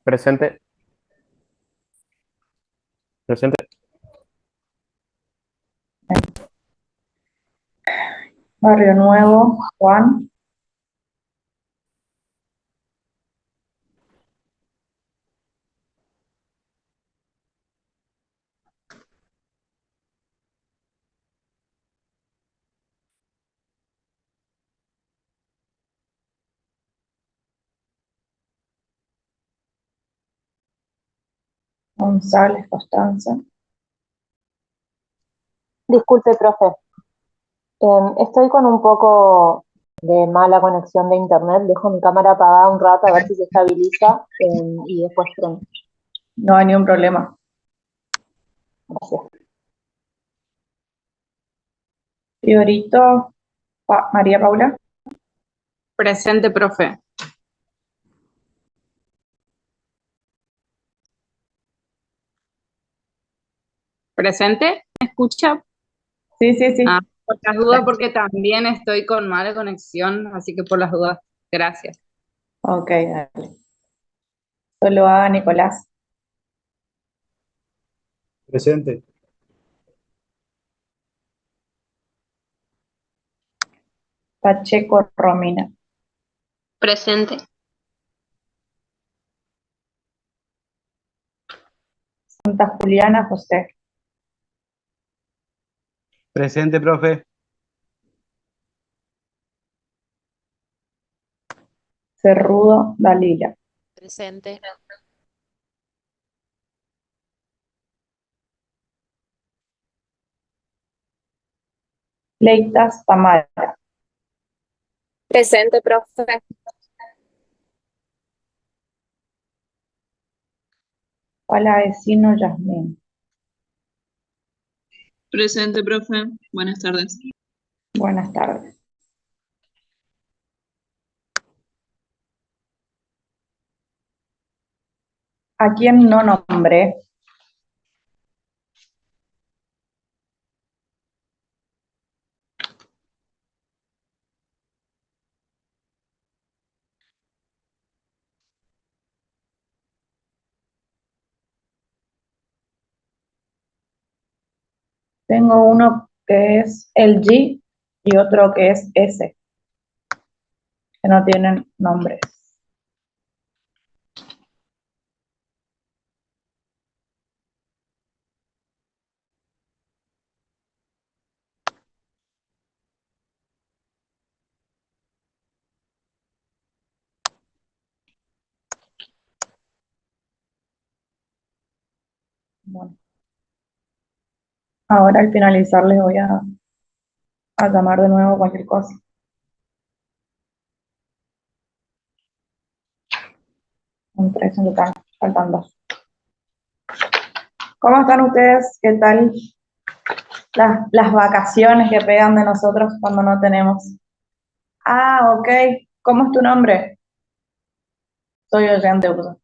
Presente, presente. Barrio Nuevo, Juan. González, Constanza. Disculpe, profe. Estoy con un poco de mala conexión de internet. Dejo mi cámara apagada un rato a ver si se estabiliza y después prendo. No hay ningún problema. Gracias. Fiorito, María Paula. Presente, profe. ¿Presente? ¿Me escucha? Sí, sí, sí. Por las dudas, porque también estoy con mala conexión, así que por las dudas, gracias. Ok, dale. Solo a Nicolás. Presente. Pacheco, Romina. Presente. Santa Juliana, José. Presente, profe. Cerrudo, Dalila. Presente. Leitas, Tamara. Presente, profe. Palavecino, Yasmín. Presente, profe. Buenas tardes. Buenas tardes. ¿A quién no nombré? Tengo uno que es el G y otro que es S, que no tienen nombres. Bueno, ahora al finalizar les voy a llamar de nuevo cualquier cosa. Son tres en total, faltan dos. ¿Cómo están ustedes? ¿Qué tal las vacaciones que pegan de nosotros cuando no tenemos? Ah, ok. ¿Cómo es tu nombre? Soy oyente, Urso.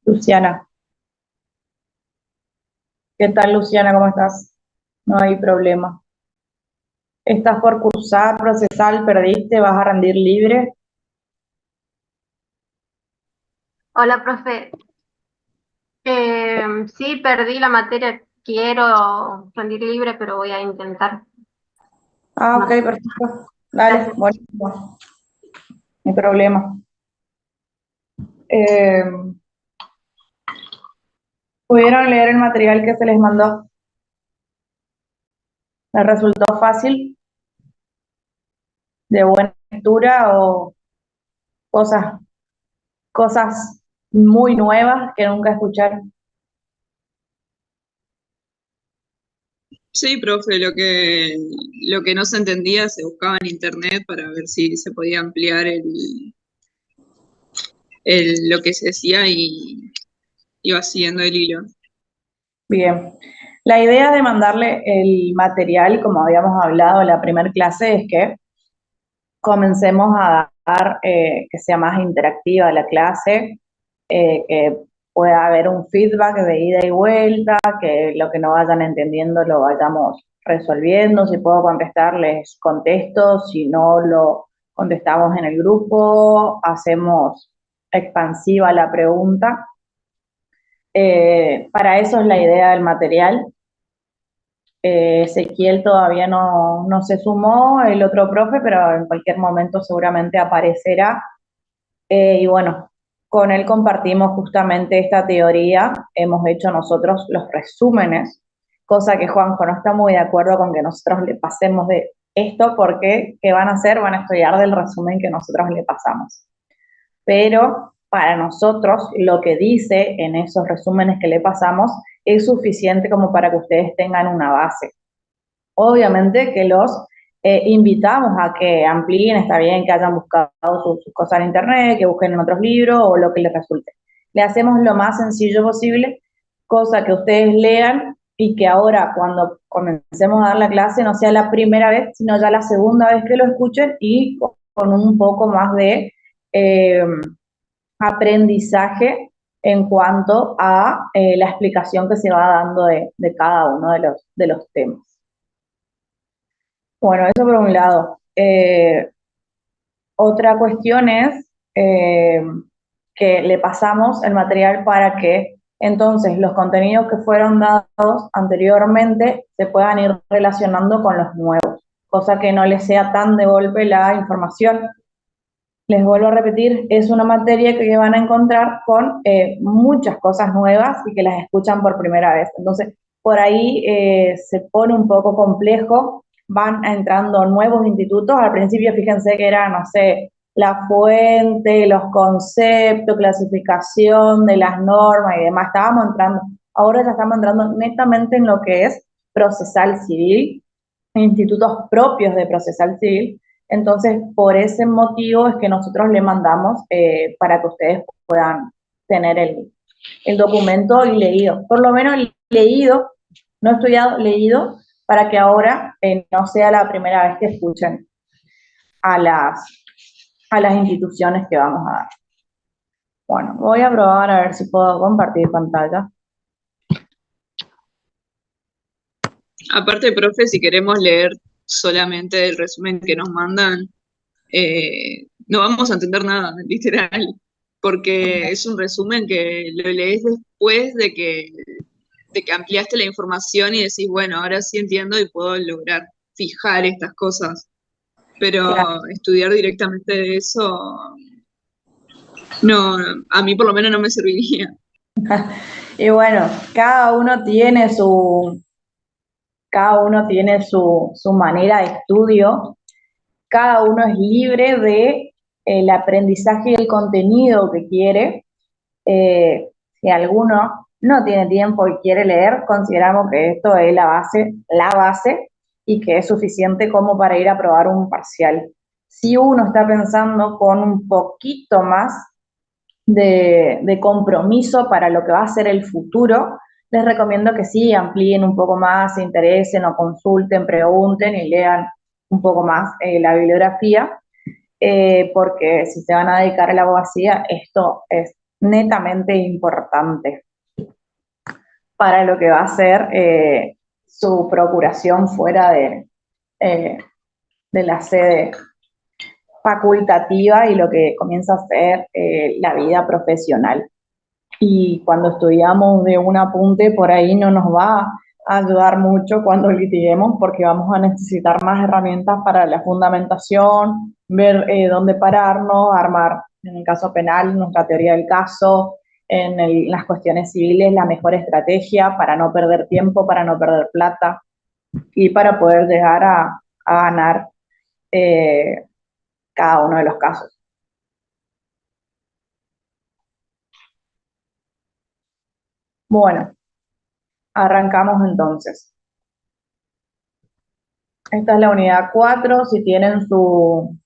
Luciana. ¿Qué tal, Luciana? ¿Cómo estás? No hay problema. ¿Estás por cursar, procesal, perdiste, vas a rendir libre? Hola, profe. Sí, perdí la materia. Quiero rendir libre, pero voy a intentar. Ah, ok, No. perfecto. Dale, Gracias. buenísimo. No hay problema. Eh, ¿Pudieron leer el material que se les mandó? ¿Les resultó fácil? ¿De buena lectura o cosas, cosas muy nuevas que nunca escucharon? Sí, profe, lo que no se entendía se buscaba en internet para ver si se podía ampliar lo que se decía y iba siguiendo el hilo. Bien. La idea de mandarle el material, como habíamos hablado en la primera clase, es que comencemos a dar que sea más interactiva la clase, que pueda haber un feedback de ida y vuelta, que lo que no vayan entendiendo lo vayamos resolviendo, si puedo contestar, les contesto, si no lo contestamos en el grupo, hacemos expansiva la pregunta. Para eso es la idea del material. Ezequiel todavía no se sumó, el otro profe, pero en cualquier momento seguramente aparecerá. Y bueno, con él compartimos justamente esta teoría, hemos hecho nosotros los resúmenes, cosa que Juanjo no está muy de acuerdo con que nosotros le pasemos de esto, porque ¿qué van a hacer? Van a estudiar del resumen que nosotros le pasamos. Pero para nosotros lo que dice en esos resúmenes que le pasamos es suficiente como para que ustedes tengan una base. Obviamente que los invitamos a que amplíen, está bien que hayan buscado sus cosas en internet, que busquen en otros libros o lo que les resulte. Le hacemos lo más sencillo posible, cosa que ustedes lean y que ahora cuando comencemos a dar la clase no sea la primera vez, sino ya la segunda vez que lo escuchen y con un poco más de aprendizaje en cuanto a la explicación que se va dando de cada uno de los temas. Bueno, eso por un lado. Otra cuestión es que le pasamos el material para que entonces los contenidos que fueron dados anteriormente se puedan ir relacionando con los nuevos, cosa que no les sea tan de golpe la información. Les vuelvo a repetir, es una materia que van a encontrar con muchas cosas nuevas y que las escuchan por primera vez. Entonces, por ahí se pone un poco complejo, van entrando nuevos institutos. Al principio, fíjense que era, no sé, la fuente, los conceptos, clasificación de las normas y demás. Estábamos entrando, ahora ya estamos entrando netamente en lo que es procesal civil, institutos propios de procesal civil. Entonces, por ese motivo es que nosotros le mandamos para que ustedes puedan tener el documento y leído. Por lo menos leído, no estudiado, leído, para que ahora no sea la primera vez que escuchen a las instituciones que vamos a dar. Bueno, voy a probar a ver si puedo compartir pantalla. Aparte, profe, si queremos leer solamente el resumen que nos mandan, no vamos a entender nada, literal, porque es un resumen que lo lees después de que ampliaste la información y decís, bueno, ahora sí entiendo y puedo lograr fijar estas cosas. Pero Claro. estudiar directamente de eso, no, a mí por lo menos no me serviría. Y bueno, cada uno tiene su manera de estudio, cada uno es libre de el aprendizaje y el contenido que quiere. Si alguno no tiene tiempo y quiere leer, consideramos que esto es la base, y que es suficiente como para ir a probar un parcial. Si uno está pensando con un poquito más de compromiso para lo que va a ser el futuro, les recomiendo que sí amplíen un poco más, se interesen o consulten, pregunten y lean un poco más la bibliografía, porque si se van a dedicar a la abogacía, esto es netamente importante para lo que va a ser su procuración fuera de la sede facultativa y lo que comienza a ser la vida profesional. Y cuando estudiamos de un apunte, por ahí no nos va a ayudar mucho cuando litiguemos, porque vamos a necesitar más herramientas para la fundamentación, ver dónde pararnos, armar, en el caso penal, nuestra teoría del caso, en las cuestiones civiles, la mejor estrategia para no perder tiempo, para no perder plata y para poder llegar a ganar cada uno de los casos. Bueno, arrancamos entonces. Esta es la unidad 4. Si tienen su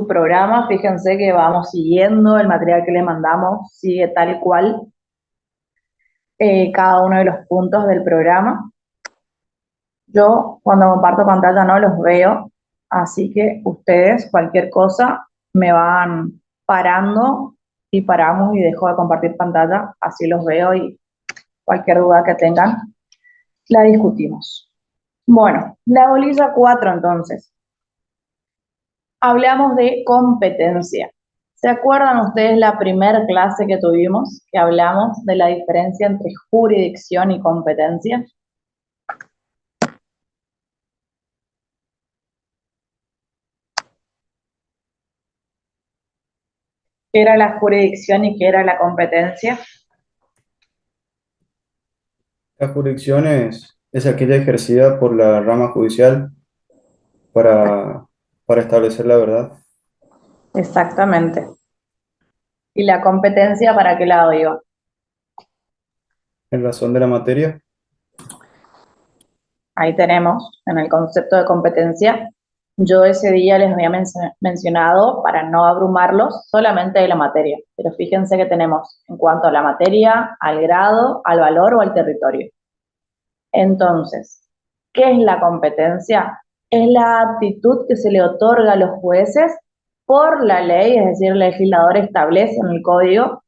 programa, fíjense que vamos siguiendo el material que le mandamos, sigue tal cual cada uno de los puntos del programa. Yo cuando comparto pantalla no los veo, así que ustedes cualquier cosa me van parando y paramos y dejo de compartir pantalla, así los veo y cualquier duda que tengan la discutimos. Bueno, la bolilla 4 entonces. Hablamos de competencia. ¿Se acuerdan ustedes la primera clase que tuvimos, que hablamos de la diferencia entre jurisdicción y competencia? ¿Qué era la jurisdicción y qué era la competencia? La jurisdicción es aquella ejercida por la rama judicial para, para establecer la verdad. Exactamente. ¿Y la competencia para qué lado iba? En razón de la materia, Ahí tenemos, en el concepto de competencia, yo ese día les había mencionado, para no abrumarlos, solamente de la materia. Pero fíjense que tenemos en cuanto a la materia, al grado, al valor o al territorio. Entonces, ¿qué es la competencia? Es la aptitud que se le otorga a los jueces por la ley, es decir, el legislador establece en el código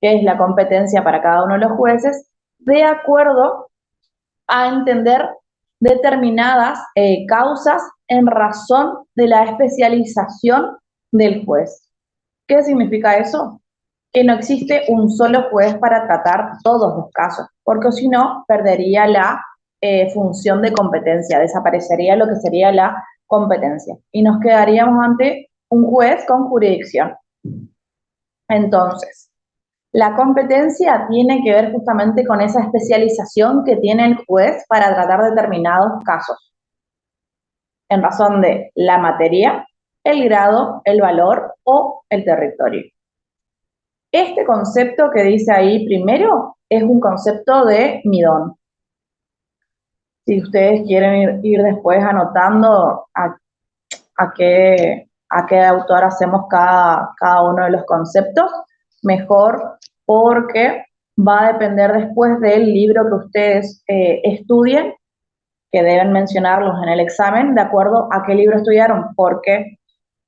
qué es la competencia para cada uno de los jueces, de acuerdo a entender determinadas causas en razón de la especialización del juez. ¿Qué significa eso? Que no existe un solo juez para tratar todos los casos, porque si no, perdería la función de competencia, desaparecería lo que sería la competencia y nos quedaríamos ante un juez con jurisdicción. Entonces, la competencia tiene que ver justamente con esa especialización que tiene el juez para tratar determinados casos, en razón de la materia, el grado, el valor o el territorio. Este concepto que dice ahí primero es un concepto de Midón. Si ustedes quieren ir después anotando a qué autor hacemos cada uno de los conceptos, mejor, porque va a depender después del libro que ustedes estudien, que deben mencionarlos en el examen, de acuerdo a qué libro estudiaron, porque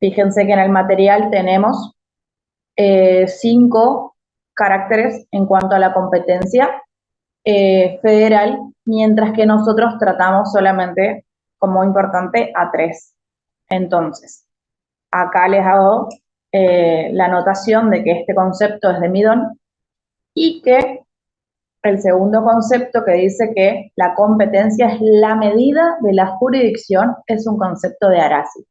fíjense que en el material tenemos 5 caracteres en cuanto a la competencia federal, mientras que nosotros tratamos solamente como importante a 3. Entonces, acá les hago la anotación de que este concepto es de Midón y que el segundo concepto que dice que la competencia es la medida de la jurisdicción es un concepto de Arasi.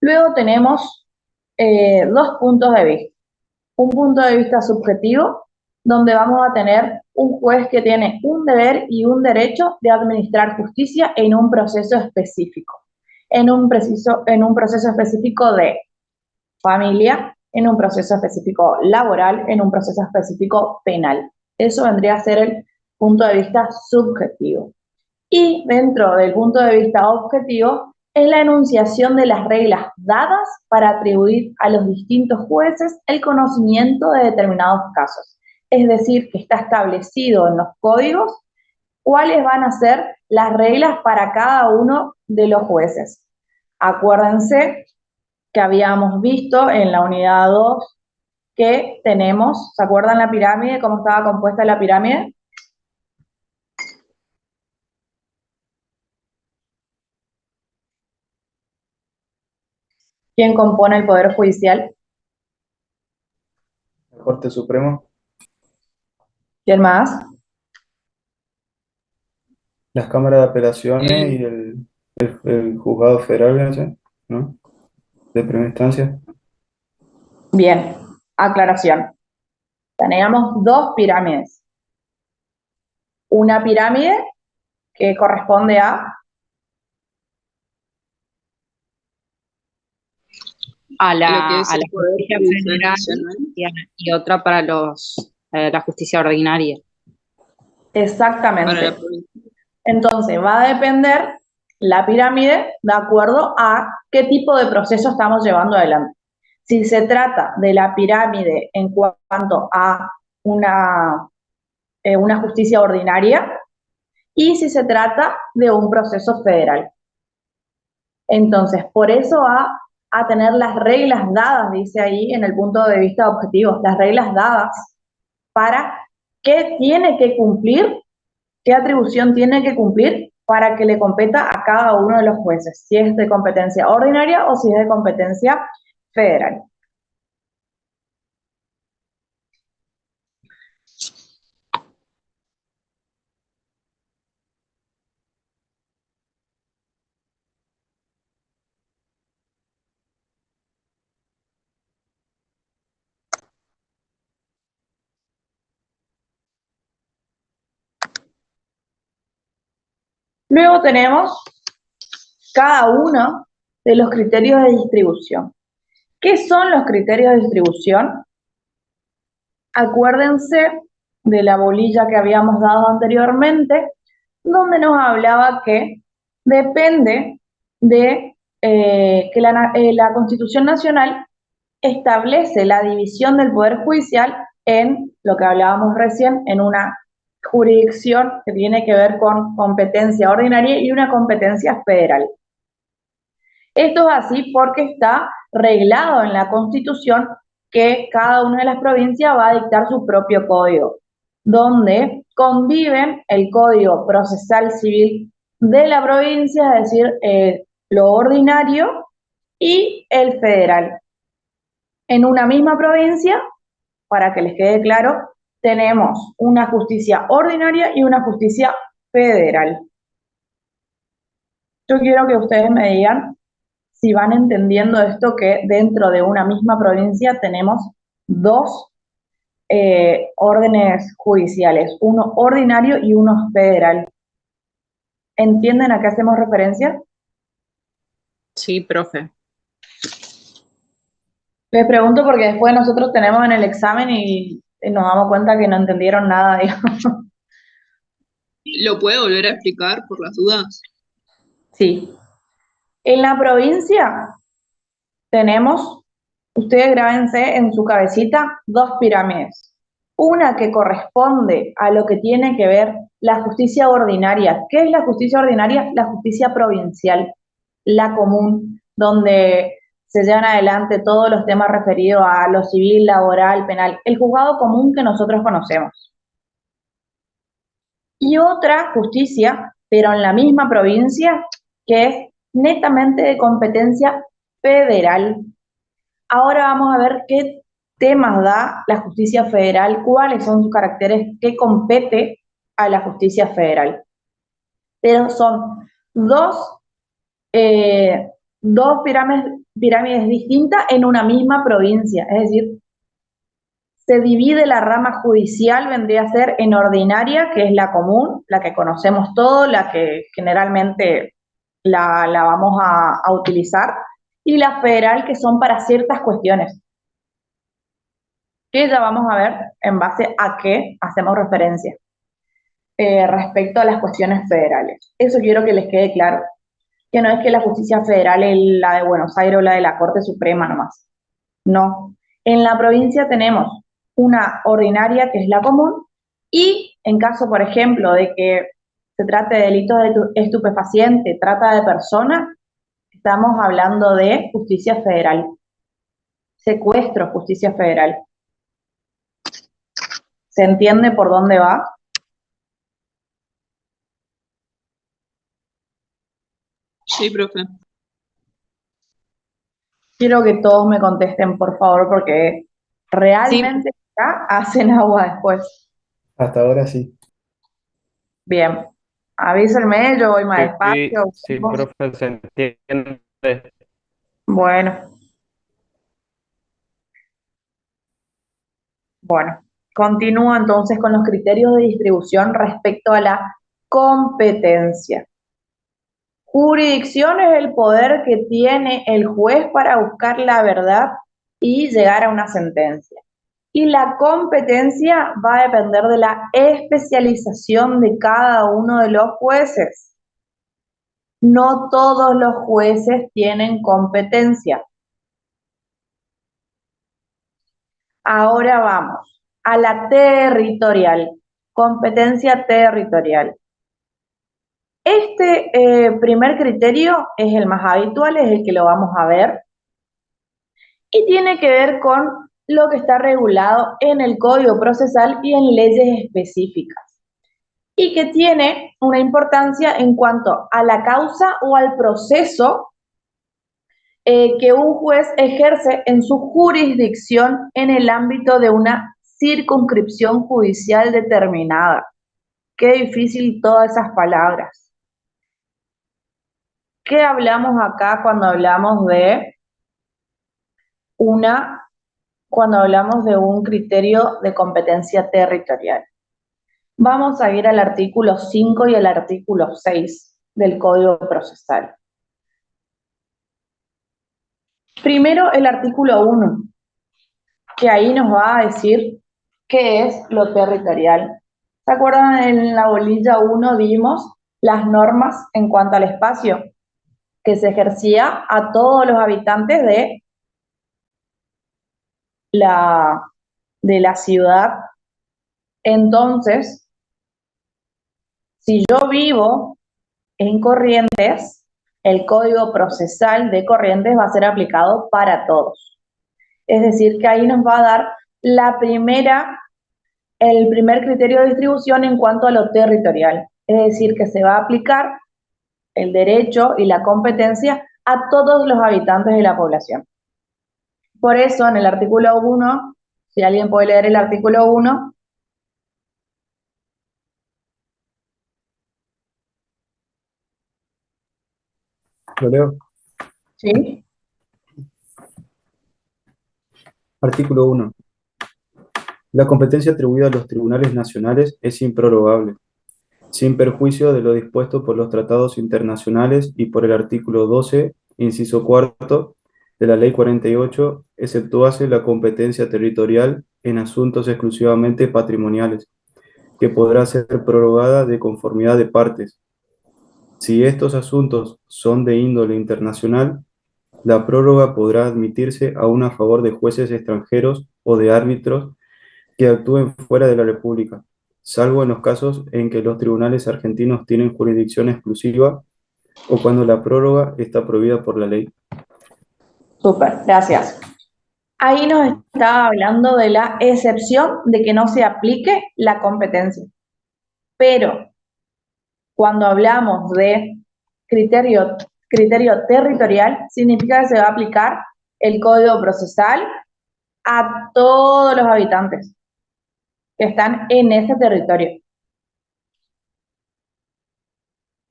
Luego tenemos 2 puntos de vista. Un punto de vista subjetivo, donde vamos a tener un juez que tiene un deber y un derecho de administrar justicia en un proceso específico. En un proceso específico de familia, en un proceso específico laboral, en un proceso específico penal. Eso vendría a ser el punto de vista subjetivo. Y dentro del punto de vista objetivo es la enunciación de las reglas dadas para atribuir a los distintos jueces el conocimiento de determinados casos. Es decir, que está establecido en los códigos cuáles van a ser las reglas para cada uno de los jueces. Acuérdense que habíamos visto en la unidad 2 que tenemos, ¿se acuerdan la pirámide? ¿Cómo estaba compuesta la pirámide? ¿Quién compone el Poder Judicial? la Corte Suprema, ¿Quién más? las cámaras de apelaciones y el juzgado federal, ¿no? De primera instancia. Bien, aclaración. Teníamos 2 pirámides. Una pirámide que corresponde a Lo que es a el la Poder justicia Judicial federal Nacional. y otra para la justicia ordinaria. Para la exactamente. provincia. Entonces, va a depender la pirámide de acuerdo a qué tipo de proceso estamos llevando adelante. Si se trata de la pirámide en cuanto a una justicia ordinaria y si se trata de un proceso federal. Entonces, por eso va a tener las reglas dadas, dice ahí en el punto de vista objetivo, las reglas dadas para qué tiene que cumplir, qué atribución tiene que cumplir para que le competa a cada uno de los jueces, si es de competencia ordinaria o si es de competencia federal. Luego tenemos cada uno de los criterios de distribución. ¿Qué son los criterios de distribución? Acuérdense de la bolilla que habíamos dado anteriormente, donde nos hablaba que depende de que la Constitución Nacional establece la división del Poder Judicial en lo que hablábamos recién, en una jurisdicción que tiene que ver con competencia ordinaria y una competencia federal. Esto es así porque está reglado en la Constitución que cada una de las provincias va a dictar su propio código, donde conviven el Código Procesal Civil de la provincia, es decir, lo ordinario, y el federal. En una misma provincia, para que les quede claro, tenemos una justicia ordinaria y una justicia federal. Yo quiero que ustedes me digan si van entendiendo esto, que dentro de una misma provincia tenemos dos órdenes judiciales, uno ordinario y uno federal. ¿Entienden a qué hacemos referencia? Sí, profe. Les pregunto porque después nosotros tenemos en el examen y nos damos cuenta que no entendieron nada, digamos. ¿Lo puede volver a explicar por las dudas? Sí. En la provincia tenemos, ustedes grábense en su cabecita, dos pirámides. Una que corresponde a lo que tiene que ver la justicia ordinaria. ¿Qué es la justicia ordinaria? La justicia provincial, la común, donde se llevan adelante todos los temas referidos a lo civil, laboral, penal, el juzgado común que nosotros conocemos. Y otra justicia, pero en la misma provincia, que es netamente de competencia federal. Ahora vamos a ver qué temas da la justicia federal, cuáles son sus caracteres, qué compete a la justicia federal. Pero son dos pirámides distintas en una misma provincia, es decir, se divide la rama judicial, vendría a ser en ordinaria, que es la común, la que conocemos todos, la que generalmente la vamos a utilizar, y la federal, que son para ciertas cuestiones, que ya vamos a ver en base a qué hacemos referencia respecto a las cuestiones federales. Eso quiero que les quede claro, que no es que la justicia federal es la de Buenos Aires o la de la Corte Suprema nomás. No. En la provincia tenemos una ordinaria, que es la común, y en caso, por ejemplo, de que se trate de delitos de estupefaciente, trata de personas, estamos hablando de justicia federal. Secuestro, justicia federal. ¿Se entiende por dónde va? Sí, profe. Quiero que todos me contesten, por favor, porque realmente acá hacen agua después. Hasta ahora sí. Bien, avísenme, yo voy más despacio. Sí, profe, se entiende. Bueno, continúo entonces con los criterios de distribución respecto a la competencia. Jurisdicción es el poder que tiene el juez para buscar la verdad y llegar a una sentencia. Y la competencia va a depender de la especialización de cada uno de los jueces. No todos los jueces tienen competencia. Ahora vamos a la territorial, competencia territorial. Este primer criterio es el más habitual, es el que lo vamos a ver, y tiene que ver con lo que está regulado en el Código Procesal y en leyes específicas, y que tiene una importancia en cuanto a la causa o al proceso que un juez ejerce en su jurisdicción en el ámbito de una circunscripción judicial determinada. Qué difícil todas esas palabras. ¿Qué hablamos acá cuando hablamos de un criterio de competencia territorial? Vamos a ir al artículo 5 y al artículo 6 del Código Procesal. Primero, el artículo 1, que ahí nos va a decir qué es lo territorial. ¿Se acuerdan? En la bolilla 1 vimos las normas en cuanto al espacio que se ejercía a todos los habitantes de la ciudad. Entonces, si yo vivo en Corrientes, el Código Procesal de Corrientes va a ser aplicado para todos. Es decir, que ahí nos va a dar el primer criterio de distribución en cuanto a lo territorial. Es decir, que se va a aplicar el derecho y la competencia a todos los habitantes de la población. Por eso, en el artículo 1, si alguien puede leer el artículo 1, Lo leo. ¿sí? Artículo 1. La competencia atribuida a los tribunales nacionales es improrrogable, sin perjuicio de lo dispuesto por los tratados internacionales y por el artículo 12, inciso cuarto, de la Ley 48, exceptuase la competencia territorial en asuntos exclusivamente patrimoniales, que podrá ser prorrogada de conformidad de partes. Si estos asuntos son de índole internacional, la prórroga podrá admitirse aún a favor de jueces extranjeros o de árbitros que actúen fuera de la República, salvo en los casos en que los tribunales argentinos tienen jurisdicción exclusiva o cuando la prórroga está prohibida por la ley. Súper, gracias. Ahí nos está hablando de la excepción de que no se aplique la competencia. Pero cuando hablamos de criterio territorial, significa que se va a aplicar el Código Procesal a todos los habitantes que están en ese territorio.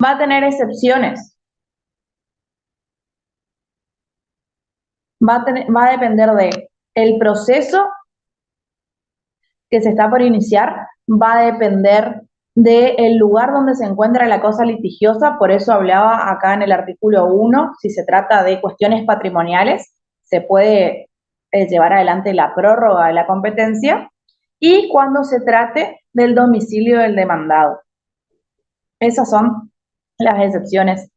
Va a tener excepciones. Va a depender de el proceso que se está por iniciar, va a depender del lugar donde se encuentra la cosa litigiosa. Por eso hablaba acá en el artículo 1, si se trata de cuestiones patrimoniales, se puede llevar adelante la prórroga de la competencia, y cuando se trate del domicilio del demandado. Esas son las excepciones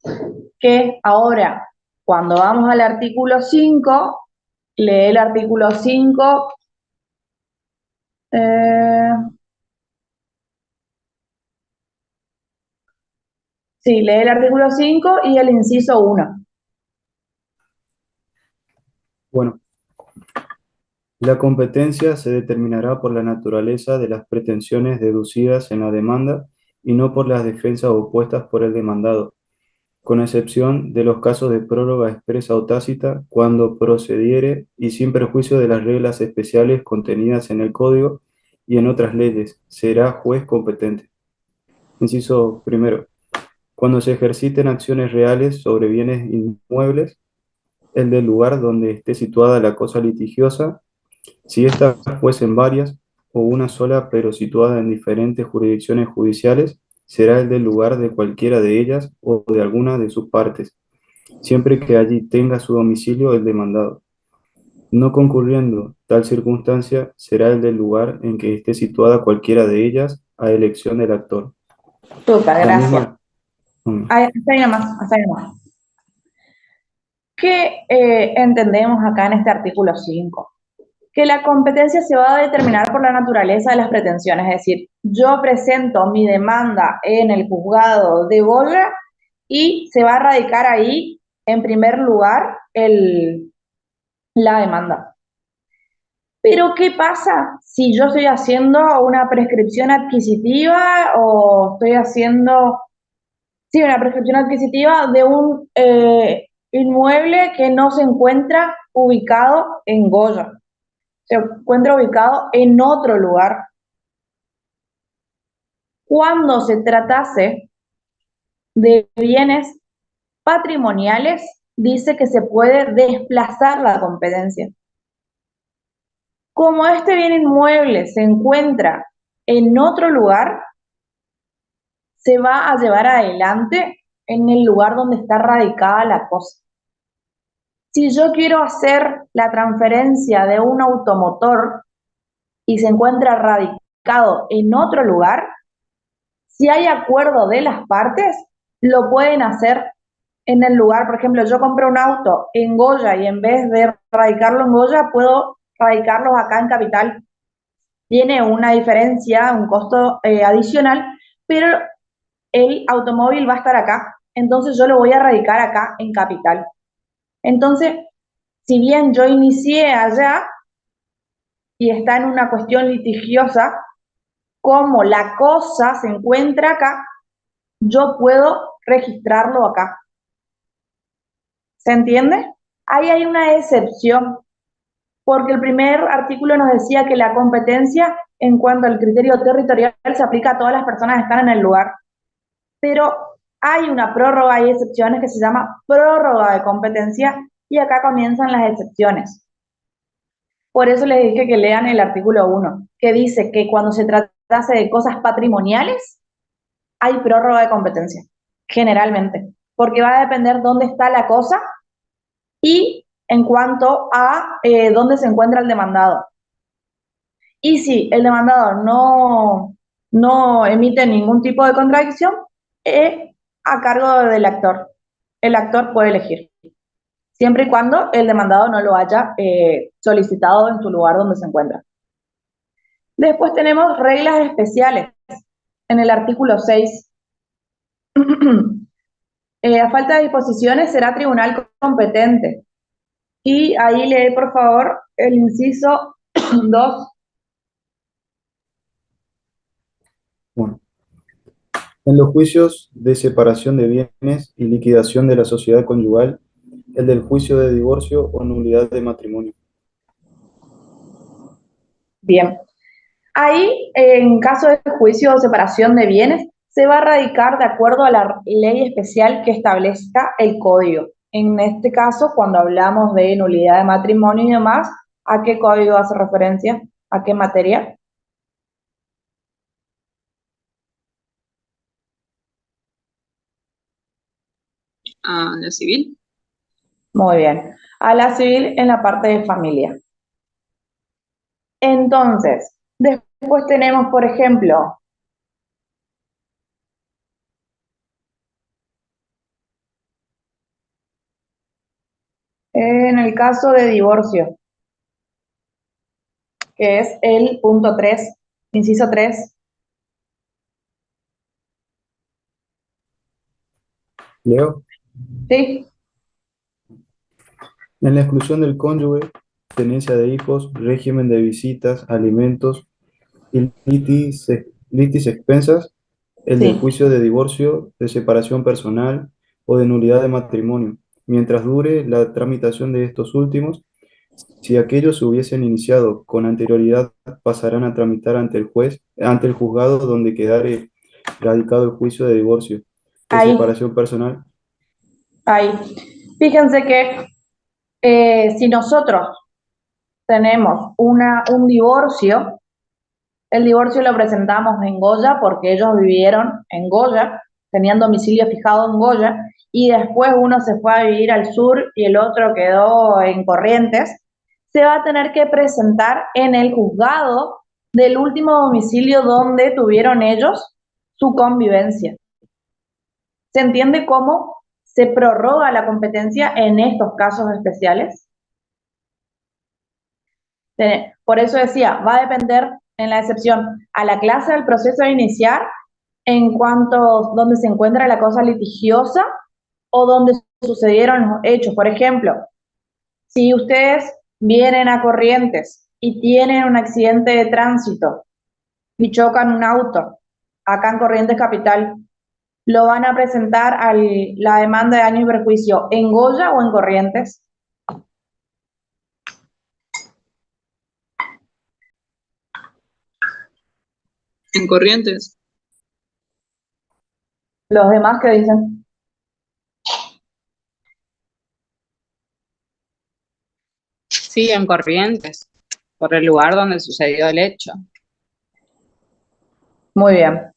que ahora, cuando vamos al artículo 5, lee el artículo 5. Sí, lee el artículo 5 y el inciso 1. Bueno, la competencia se determinará por la naturaleza de las pretensiones deducidas en la demanda y no por las defensas opuestas por el demandado, con excepción de los casos de prórroga expresa o tácita, cuando procediere y sin perjuicio de las reglas especiales contenidas en el Código y en otras leyes, será juez competente. Inciso primero. Cuando se ejerciten acciones reales sobre bienes inmuebles, el del lugar donde esté situada la cosa litigiosa, si éstas fuesen varias o una sola pero situada en diferentes jurisdicciones judiciales, será el del lugar de cualquiera de ellas o de alguna de sus partes, siempre que allí tenga su domicilio el demandado. No concurriendo tal circunstancia, será el del lugar en que esté situada cualquiera de ellas a elección del actor. Súper, La gracias. misma- Hasta ahí nomás. ¿Qué entendemos acá en este artículo 5? Que la competencia se va a determinar por la naturaleza de las pretensiones. Es decir, yo presento mi demanda en el juzgado de Volga y se va a radicar ahí, en primer lugar, la demanda. Pero ¿qué pasa si yo estoy haciendo una prescripción adquisitiva o estoy haciendo, sí, una prescripción adquisitiva de un inmueble que no se encuentra ubicado en Goya, se encuentra ubicado en otro lugar? Cuando se tratase de bienes patrimoniales, dice que se puede desplazar la competencia. Como este bien inmueble se encuentra en otro lugar, se va a llevar adelante en el lugar donde está radicada la cosa. Si yo quiero hacer la transferencia de un automotor y se encuentra radicado en otro lugar, si hay acuerdo de las partes, lo pueden hacer en el lugar. Por ejemplo, yo compré un auto en Goya y en vez de radicarlo en Goya, puedo radicarlos acá en Capital. Tiene una diferencia, un costo adicional, pero el automóvil va a estar acá. Entonces yo lo voy a radicar acá en Capital. Entonces, si bien yo inicié allá y está en una cuestión litigiosa, como la cosa se encuentra acá, yo puedo registrarlo acá. ¿Se entiende? Ahí hay una excepción, porque el primer artículo nos decía que la competencia en cuanto al criterio territorial se aplica a todas las personas que están en el lugar. Pero hay una prórroga, hay excepciones que se llama prórroga de competencia y acá comienzan las excepciones. Por eso les dije que lean el artículo 1, que dice que cuando se tratase de cosas patrimoniales, hay prórroga de competencia, generalmente, porque va a depender dónde está la cosa y en cuanto a dónde se encuentra el demandado. Y si el demandado no emite ningún tipo de contradicción, a cargo del actor. El actor puede elegir, siempre y cuando el demandado no lo haya solicitado en su lugar donde se encuentra. Después tenemos reglas especiales en el artículo 6. A falta de disposiciones será tribunal competente. Y ahí lee, por favor, el inciso 2. Bueno, en los juicios de separación de bienes y liquidación de la sociedad conyugal, el del juicio de divorcio o nulidad de matrimonio. Bien. Ahí, en caso de juicio o separación de bienes, se va a radicar de acuerdo a la ley especial que establezca el código. En este caso, cuando hablamos de nulidad de matrimonio y demás, ¿a qué código hace referencia? ¿A qué materia? ¿A la civil? Muy bien. A la civil en la parte de familia. Entonces, después tenemos, por ejemplo, en el caso de divorcio, que es el punto 3, inciso 3. ¿Leo? ¿Sí? En la exclusión del cónyuge, tenencia de hijos, régimen de visitas, alimentos y litis expensas, el del Sí. juicio de divorcio, de separación personal o de nulidad de matrimonio, mientras dure la tramitación de estos últimos. Si aquellos se hubiesen iniciado con anterioridad, pasarán a tramitar ante el juez, ante el juzgado donde quedare radicado el juicio de divorcio, de Ahí, separación personal. ahí. Fíjense que si nosotros tenemos un divorcio, el divorcio lo presentamos en Goya porque ellos vivieron en Goya, tenían domicilio fijado en Goya, y después uno se fue a vivir al sur y el otro quedó en Corrientes, se va a tener que presentar en el juzgado del último domicilio donde tuvieron ellos su convivencia. ¿Se entiende cómo se prorroga la competencia en estos casos especiales? Por eso decía, va a depender en la excepción a la clase del proceso a iniciar en cuanto donde se encuentra la cosa litigiosa o donde sucedieron los hechos. Por ejemplo, si ustedes vienen a Corrientes y tienen un accidente de tránsito y chocan un auto acá en Corrientes Capital, ¿lo van a presentar a la demanda de daño y perjuicio en Goya o en Corrientes? En Corrientes. Los demás que dicen, Sí, en Corrientes, por el lugar donde sucedió el hecho. muy bien.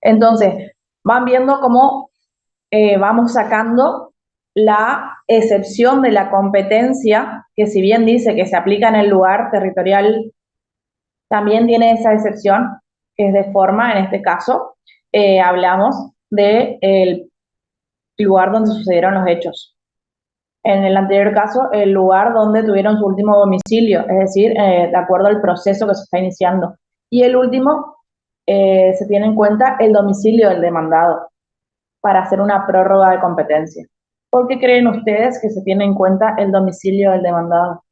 Entonces, van viendo cómo vamos sacando la excepción de la competencia, que si bien dice que se aplica en el lugar territorial, también tiene esa excepción, que es de forma, en este caso, hablamos del lugar donde sucedieron los hechos. En el anterior caso, el lugar donde tuvieron su último domicilio, es decir, de acuerdo al proceso que se está iniciando. Y el último, se tiene en cuenta el domicilio del demandado para hacer una prórroga de competencia. ¿Por qué creen ustedes que se tiene en cuenta el domicilio del demandado?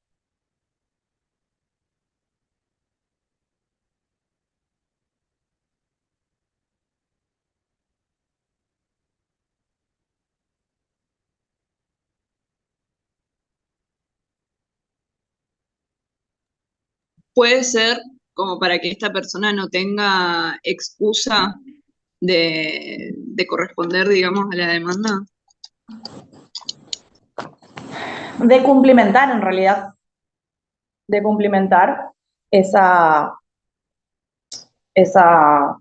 Puede ser como para que esta persona no tenga excusa de corresponder, digamos, a la demanda. De cumplimentar, en realidad, de cumplimentar esa, esa,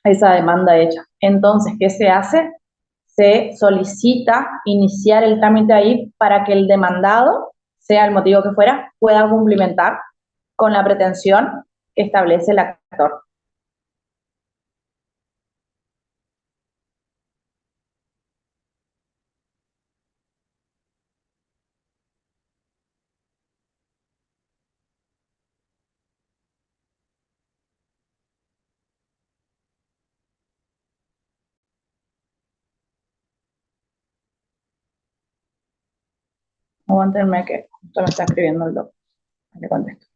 esa demanda hecha. Entonces, ¿qué se hace? Se solicita iniciar el trámite ahí para que el demandado, sea el motivo que fuera, pueda cumplimentar con la pretensión que establece el actor. Aguántenme que justo me está escribiendo el doctor. Le contesto.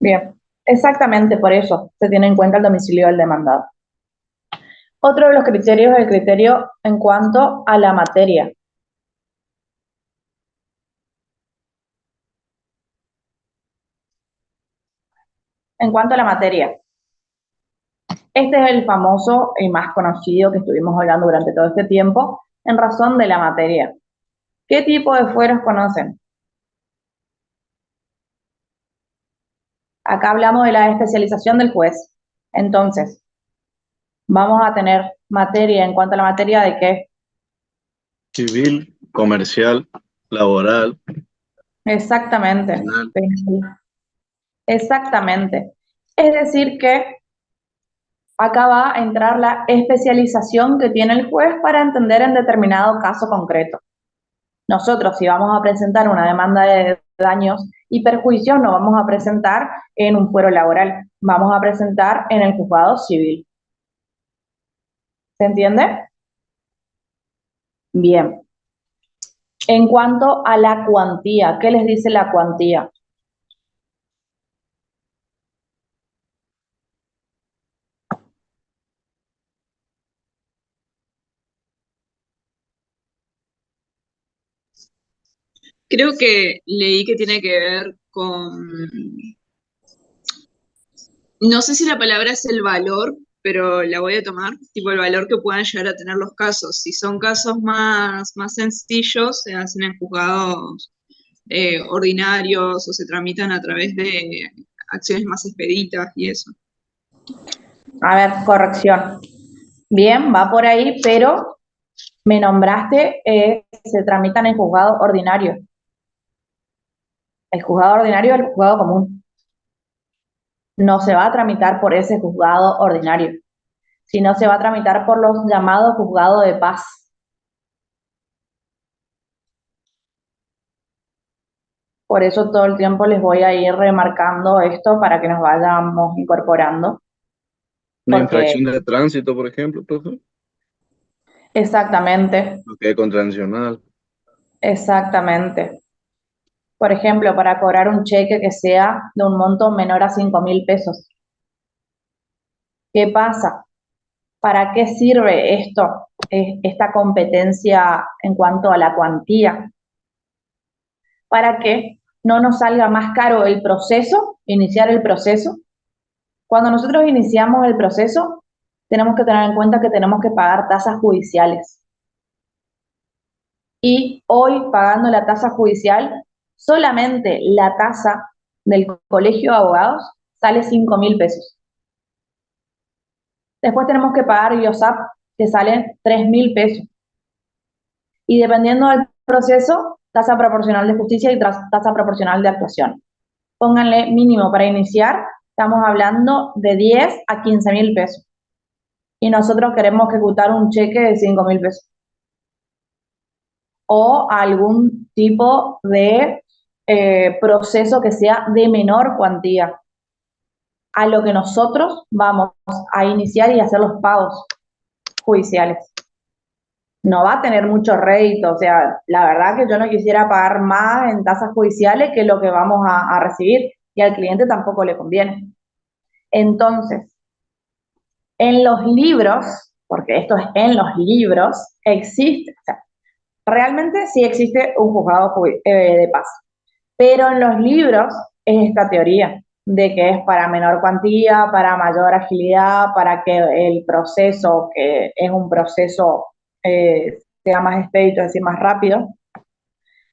Bien, exactamente por eso se tiene en cuenta el domicilio del demandado. Otro de los criterios es el criterio en cuanto a la materia. En cuanto a la materia, este es el famoso y más conocido que estuvimos hablando durante todo este tiempo en razón de la materia. ¿Qué tipo de fueros conocen? Acá hablamos de la especialización del juez. Entonces, vamos a tener materia en cuanto a la materia de qué. Civil, comercial, laboral, Exactamente. penal. Exactamente. Es decir que acá va a entrar la especialización que tiene el juez para entender en determinado caso concreto. Nosotros, si vamos a presentar una demanda de daños y perjuicios, no vamos a presentar en un fuero laboral, vamos a presentar en el juzgado civil. ¿Se entiende? Bien. En cuanto a la cuantía, ¿qué les dice la cuantía? Creo que leí que tiene que ver con No sé si la palabra es el valor, pero la voy a tomar, tipo el valor que puedan llegar a tener los casos. Si son casos más sencillos, se hacen en juzgados ordinarios o se tramitan a través de acciones más expeditas y eso. A ver, corrección. Bien, va por ahí, pero me nombraste, se tramitan en juzgado ordinario. El juzgado ordinario es el juzgado común. No se va a tramitar por ese juzgado ordinario, sino se va a tramitar por los llamados juzgados de paz. Por eso todo el tiempo les voy a ir remarcando esto para que nos vayamos incorporando. Una Porque infracción de tránsito, por ejemplo, profe, exactamente, lo que es contravencional. exactamente. Por ejemplo, para cobrar un cheque que sea de un monto menor a 5.000 pesos. ¿Qué pasa? ¿Para qué sirve esto, esta competencia en cuanto a la cuantía? Para que no nos salga más caro el proceso, iniciar el proceso. Cuando nosotros iniciamos el proceso, tenemos que tener en cuenta que tenemos que pagar tasas judiciales. Y hoy, pagando la tasa judicial, solamente la tasa del colegio de abogados sale 5.000 pesos. Después tenemos que pagar IOSAP, que sale 3.000 pesos. Y dependiendo del proceso, tasa proporcional de justicia y tasa proporcional de actuación. Pónganle mínimo para iniciar, estamos hablando de 10 a 15.000 pesos. Y nosotros queremos ejecutar un cheque de 5.000 pesos. O algún tipo de proceso que sea de menor cuantía a lo que nosotros vamos a iniciar y hacer los pagos judiciales. No va a tener mucho rédito, o sea, la verdad que yo no quisiera pagar más en tasas judiciales que lo que vamos a recibir, y al cliente tampoco le conviene. Entonces, en los libros, porque esto es en los libros, existe, o sea, realmente sí existe un juzgado de paz, pero en los libros es esta teoría de que es para menor cuantía, para mayor agilidad, para que el proceso, que es un proceso sea más expedito, es decir, más rápido,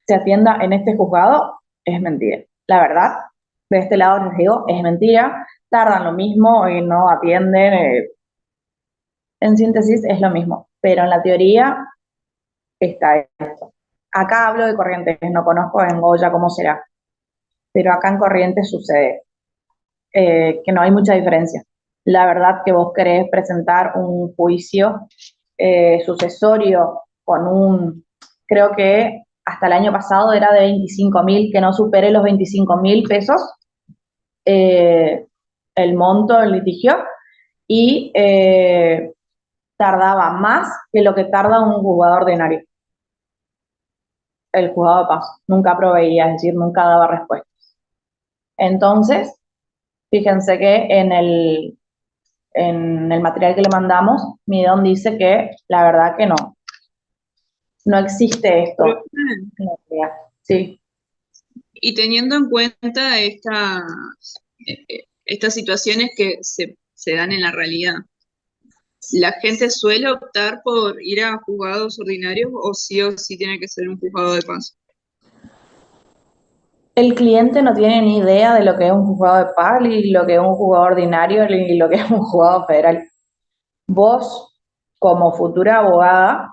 se atienda en este juzgado. Es mentira. La verdad, de este lado les digo, es mentira. Tardan lo mismo y no atienden. En síntesis, es lo mismo. Pero en la teoría está esto. Acá hablo de Corrientes, no conozco en Goya cómo será, pero acá en Corrientes sucede que no hay mucha diferencia. La verdad que vos querés presentar un juicio sucesorio con creo que hasta el año pasado era de 25.000, que no supere los 25.000 pesos el monto del litigio, y tardaba más que lo que tarda un juzgado ordinario. El juzgado de paz nunca proveía, es decir, nunca daba respuesta. Entonces, fíjense que en el material que le mandamos, Midón dice que la verdad que no existe esto. Sí. Y teniendo en cuenta estas situaciones que se dan en la realidad, ¿la gente suele optar por ir a juzgados ordinarios o sí tiene que ser un juzgado de paz? El cliente no tiene ni idea de lo que es un juzgado de paz, ni lo que es un juzgado ordinario, ni lo que es un juzgado federal. Vos, como futura abogada,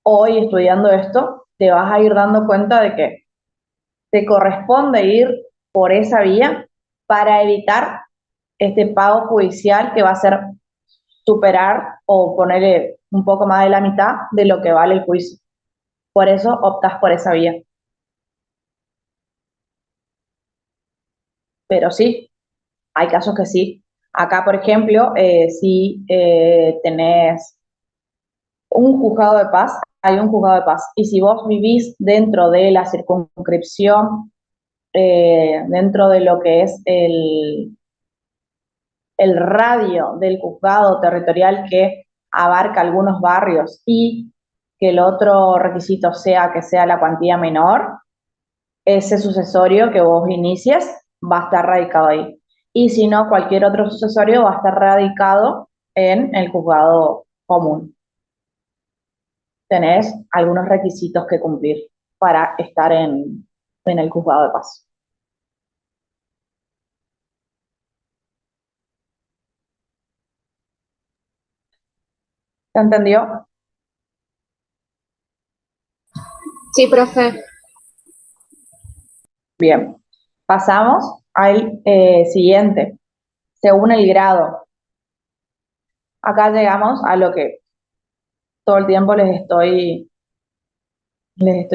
hoy estudiando esto, te vas a ir dando cuenta de que te corresponde ir por esa vía para evitar este pago judicial que va a ser superar o ponerle un poco más de la mitad de lo que vale el juicio. Por eso optas por esa vía. Pero sí, hay casos que sí. Acá, por ejemplo, si tenés un juzgado de paz, hay un juzgado de paz. Y si vos vivís dentro de la circunscripción, dentro de lo que es el radio del juzgado territorial que abarca algunos barrios, y que el otro requisito sea que sea la cuantía menor, ese sucesorio que vos inicias va a estar radicado ahí. y si no, cualquier otro sucesorio va a estar radicado en el juzgado común. Tenés algunos requisitos que cumplir para estar en el juzgado de paz. ¿Se entendió? Sí, profe. Bien. Pasamos al siguiente, según el grado. Acá llegamos a lo que todo el tiempo les estoy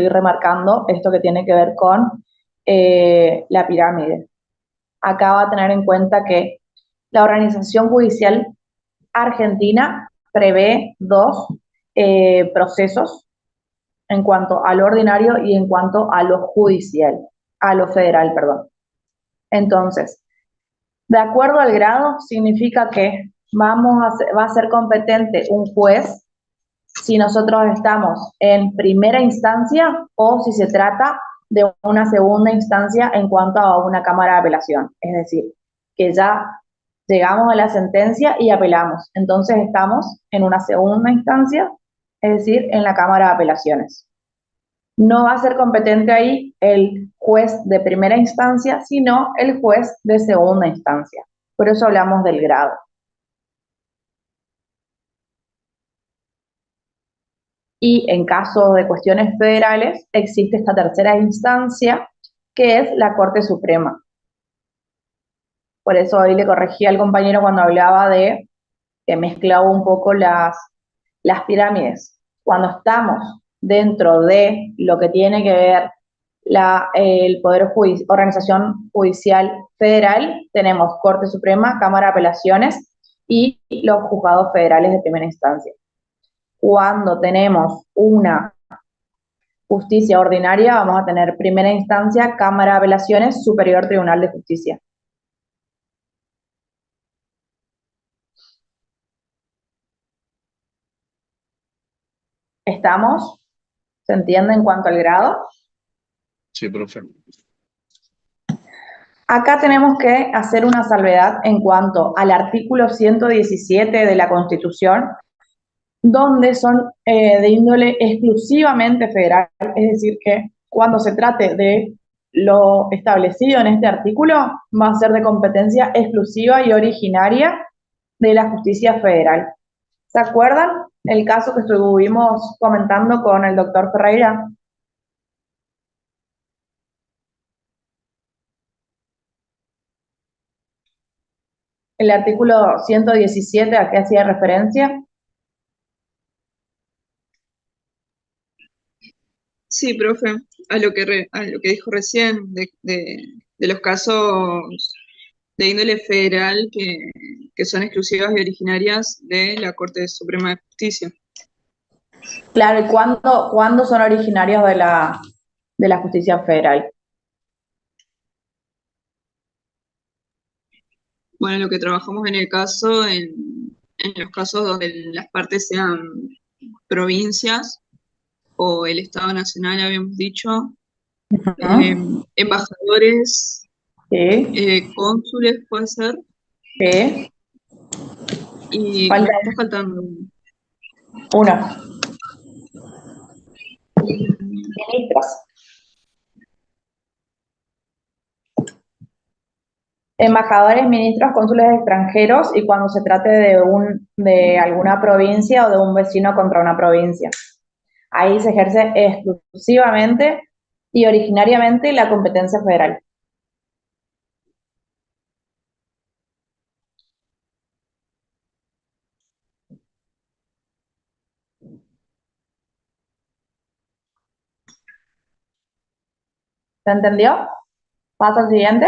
remarcando, esto que tiene que ver con la pirámide. Acá va a tener en cuenta que la organización judicial argentina prevé dos procesos en cuanto a lo ordinario y en cuanto a lo judicial, a lo federal, perdón. Entonces, de acuerdo al grado, significa que va a ser competente un juez si nosotros estamos en primera instancia o si se trata de una segunda instancia en cuanto a una cámara de apelación. Es decir, que ya llegamos a la sentencia y apelamos. Entonces estamos en una segunda instancia, es decir, en la cámara de apelaciones. No va a ser competente ahí el juez de primera instancia, sino el juez de segunda instancia. Por eso hablamos del grado. Y en caso de cuestiones federales, existe esta tercera instancia, que es la Corte Suprema. Por eso hoy le corregí al compañero cuando hablaba de que mezclaba un poco las pirámides. Cuando estamos dentro de lo que tiene que ver el Organización Judicial Federal, tenemos Corte Suprema, Cámara de Apelaciones y los juzgados federales de primera instancia. Cuando tenemos una justicia ordinaria, vamos a tener primera instancia, Cámara de Apelaciones, Superior Tribunal de Justicia. ¿Estamos? ¿Se entiende en cuanto al grado? Sí, profe. Acá tenemos que hacer una salvedad en cuanto al artículo 117 de la Constitución, donde son de índole exclusivamente federal, es decir, que cuando se trate de lo establecido en este artículo, va a ser de competencia exclusiva y originaria de la justicia federal. ¿Se acuerdan el caso que estuvimos comentando con el doctor Ferreira? El artículo 117, ¿a qué hacía referencia? Sí, profe, a lo que dijo recién de los casos de índole federal que son exclusivas y originarias de la Corte Suprema de Justicia. Claro, ¿y cuándo son originarios de la justicia federal? Bueno, lo que trabajamos en el caso, en los casos donde las partes sean provincias o el Estado Nacional, habíamos dicho, embajadores, Sí, cónsules, puede ser, sí. y me Falta está faltando uno. mm, Ministros. Embajadores, ministros, cónsules extranjeros y cuando se trate de alguna provincia o de un vecino contra una provincia. Ahí se ejerce exclusivamente y originariamente la competencia federal. ¿Se entendió? Paso al siguiente.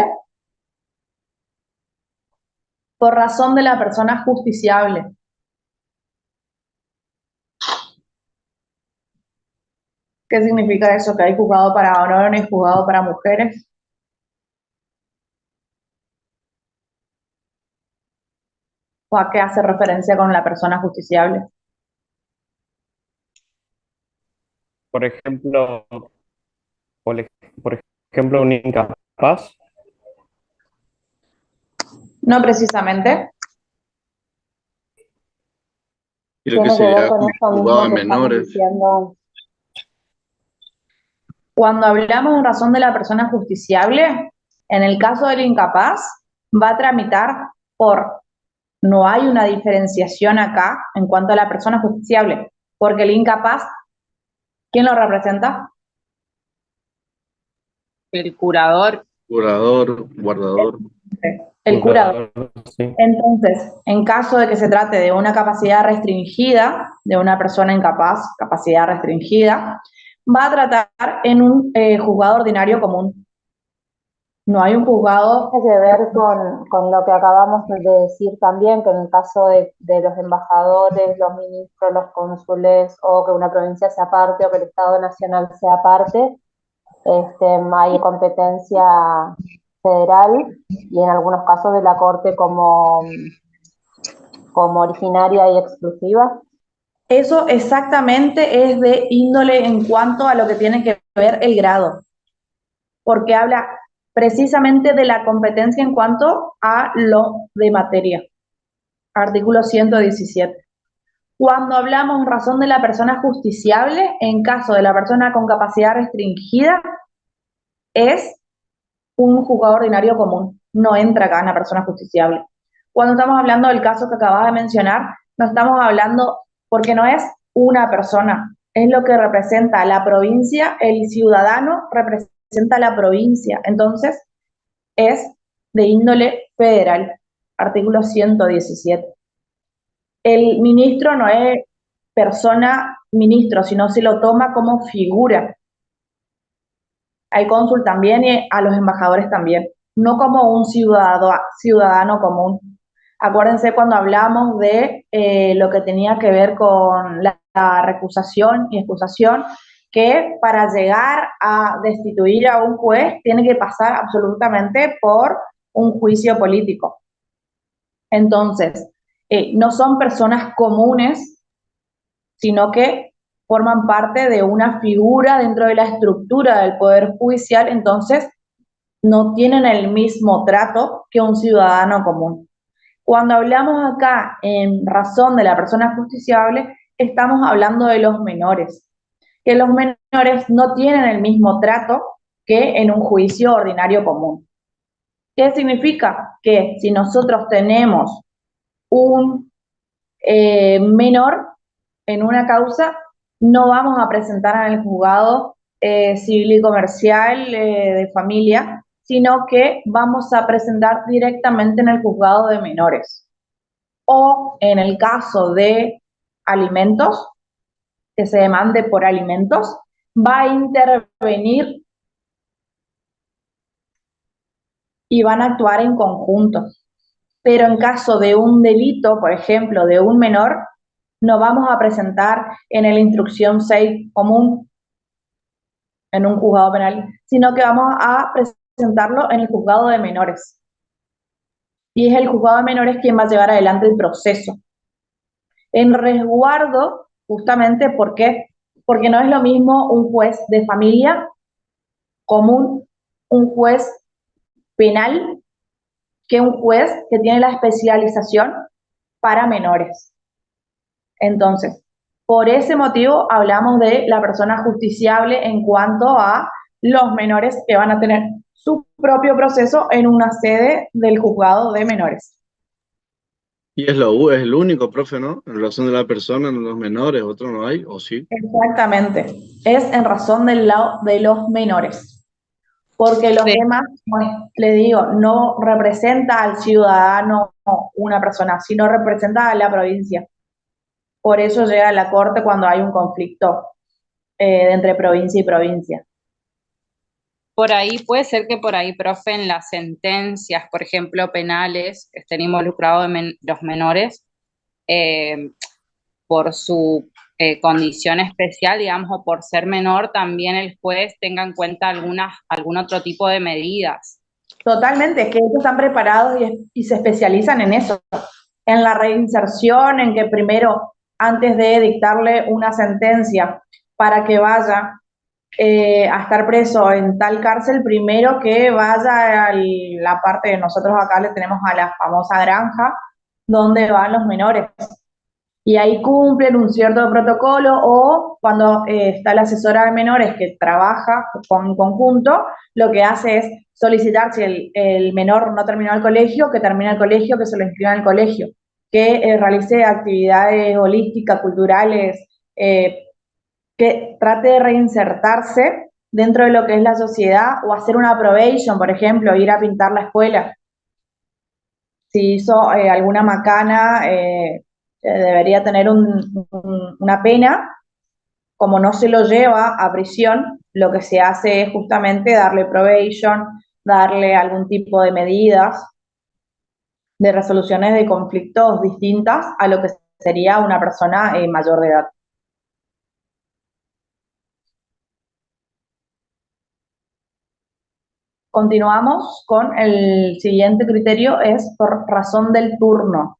Por razón de la persona justiciable. ¿Qué significa eso? ¿Que hay juzgado para varones y juzgado para mujeres? ¿O a qué hace referencia con la persona justiciable? Por ejemplo, por ejemplo, un incapaz. No precisamente. Creo que Tiene que ver sería con como esto juzgado mismo de que estamos menores. diciendo. Cuando hablamos en razón de la persona justiciable, en el caso del incapaz, va a tramitar por, no hay una diferenciación acá en cuanto a la persona justiciable, porque el incapaz, ¿quién lo representa? El curador. Curador, guardador. El curador. Curador, sí. Entonces, en caso de que se trate de una capacidad restringida, de una persona incapaz, capacidad restringida, va a tratar en un juzgado ordinario común. No hay un juzgado. Tiene que ver con lo que acabamos de decir también, que en el caso de los embajadores, los ministros, los cónsules, o que una provincia sea parte o que el Estado Nacional sea parte, hay competencia federal y en algunos casos de la Corte como originaria y exclusiva. Eso exactamente es de índole en cuanto a lo que tiene que ver el grado, porque habla precisamente de la competencia en cuanto a lo de materia. Artículo 117. Cuando hablamos en razón de la persona justiciable, en caso de la persona con capacidad restringida, es un juzgado ordinario común. No entra acá en la persona justiciable. Cuando estamos hablando del caso que acabas de mencionar, no estamos hablando, porque no es una persona, es lo que representa la provincia, el ciudadano representa la provincia. Entonces, es de índole federal. Artículo 117. El ministro no es persona ministro, sino se lo toma como figura. Al cónsul también y a los embajadores también, no como un ciudadano común. Acuérdense cuando hablamos de lo que tenía que ver con la recusación y excusación, que para llegar a destituir a un juez tiene que pasar absolutamente por un juicio político. Entonces, no son personas comunes, sino que forman parte de una figura dentro de la estructura del Poder Judicial, entonces no tienen el mismo trato que un ciudadano común. Cuando hablamos acá en razón de la persona justiciable, estamos hablando de los menores, que los menores no tienen el mismo trato que en un juicio ordinario común. ¿Qué significa? Que si nosotros tenemos un menor en una causa, no vamos a presentar en el juzgado civil y comercial de familia, sino que vamos a presentar directamente en el juzgado de menores. O en el caso de alimentos, que se demande por alimentos, va a intervenir y van a actuar en conjunto. Pero en caso de un delito, por ejemplo, de un menor, no vamos a presentar en la instrucción 6 común en un juzgado penal, sino que vamos a presentarlo en el juzgado de menores. Y es el juzgado de menores quien va a llevar adelante el proceso. En resguardo, justamente, ¿por qué? Porque no es lo mismo un juez de familia común, un juez penal, que un juez que tiene la especialización para menores. Entonces, por ese motivo hablamos de la persona justiciable en cuanto a los menores que van a tener su propio proceso en una sede del juzgado de menores. Y es el único, profe, ¿no? En relación de la persona, en los menores, otro no hay, ¿o sí? Exactamente, es en razón del lado de los menores, porque los Sí. demás, bueno, le digo, no representa al ciudadano una persona, sino representa a la provincia. Por eso llega a la corte cuando hay un conflicto entre provincia y provincia. Por ahí, puede ser que por ahí, profe, en las sentencias, por ejemplo, penales, estén involucrados los menores eh, por su condición especial, digamos, o por ser menor, también el juez tenga en cuenta algún otro tipo de medidas. Totalmente, es que ellos están preparados y se especializan en eso, en la reinserción, en que primero, antes de dictarle una sentencia para que vaya a estar preso en tal cárcel, primero que vaya a la parte de nosotros acá le tenemos a la famosa granja, donde van los menores. Y ahí cumplen un cierto protocolo o cuando está la asesora de menores que trabaja con conjunto, lo que hace es solicitar si el menor no terminó el colegio, que termine el colegio, que se lo inscriba en el colegio, que realice actividades holísticas, culturales, que trate de reinsertarse dentro de lo que es la sociedad o hacer una probation, por ejemplo, ir a pintar la escuela. Si hizo alguna macana, debería tener una pena. Como no se lo lleva a prisión, lo que se hace es justamente darle probation, darle algún tipo de medidas de resoluciones de conflictos distintas a lo que sería una persona mayor de edad. Continuamos con el siguiente criterio, es por razón del turno.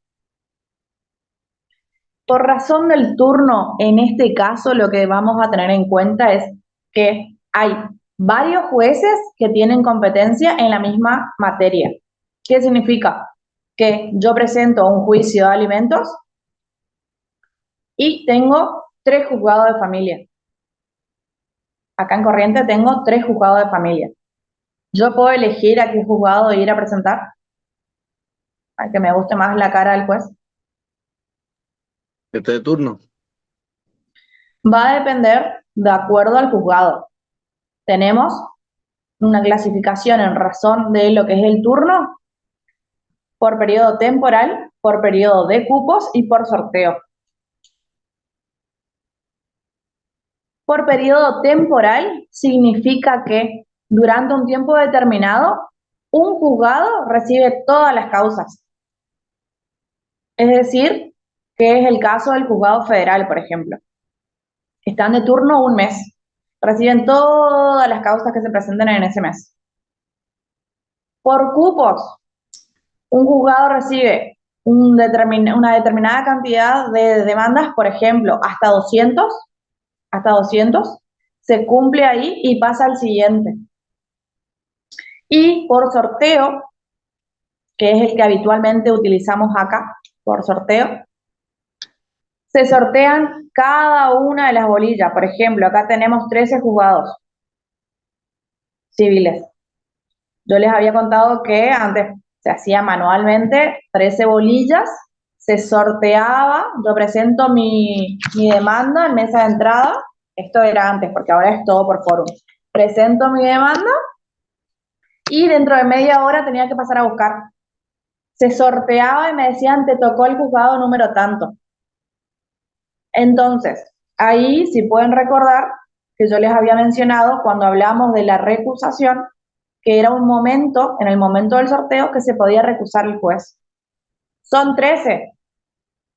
Por razón del turno, en este caso lo que vamos a tener en cuenta es que hay varios jueces que tienen competencia en la misma materia. ¿Qué significa? Que yo presento un juicio de alimentos y tengo 3 juzgados de familia. Acá en Corrientes tengo 3 juzgados de familia. Yo puedo elegir a qué juzgado ir a presentar, al que me guste más la cara del juez. Este de turno. Va a depender de acuerdo al juzgado. Tenemos una clasificación en razón de lo que es el turno por periodo temporal, por periodo de cupos y por sorteo. Por periodo temporal significa que durante un tiempo determinado un juzgado recibe todas las causas. Es decir, que es el caso del juzgado federal, por ejemplo. Están de turno un mes. Reciben todas las causas que se presenten en ese mes. Por cupos, un juzgado recibe una determinada cantidad de demandas, por ejemplo, hasta 200, se cumple ahí y pasa al siguiente. Y por sorteo, que es el que habitualmente utilizamos acá, por sorteo, se sortean cada una de las bolillas. Por ejemplo, acá tenemos 13 juzgados civiles. Yo les había contado que antes se hacía manualmente 13 bolillas, se sorteaba, yo presento mi demanda en mesa de entrada, esto era antes porque ahora es todo por foro. Presento mi demanda y dentro de media hora tenía que pasar a buscar. Se sorteaba y me decían, te tocó el juzgado número tanto. Entonces, ahí si pueden recordar que yo les había mencionado cuando hablamos de la recusación, que era un momento, en el momento del sorteo, que se podía recusar el juez. Son 13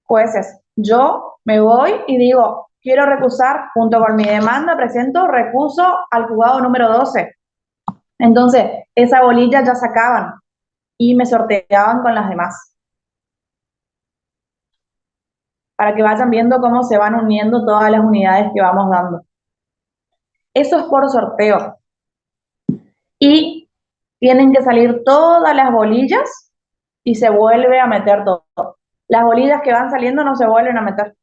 jueces. Yo me voy y digo, quiero recusar, junto con mi demanda, presento recuso al juzgado número 12. Entonces, esa bolilla ya sacaban y me sorteaban con las demás. Para que vayan viendo cómo se van uniendo todas las unidades que vamos dando. Eso es por sorteo. Y tienen que salir todas las bolillas y se vuelve a meter todo. Las bolillas que van saliendo no se vuelven a meter.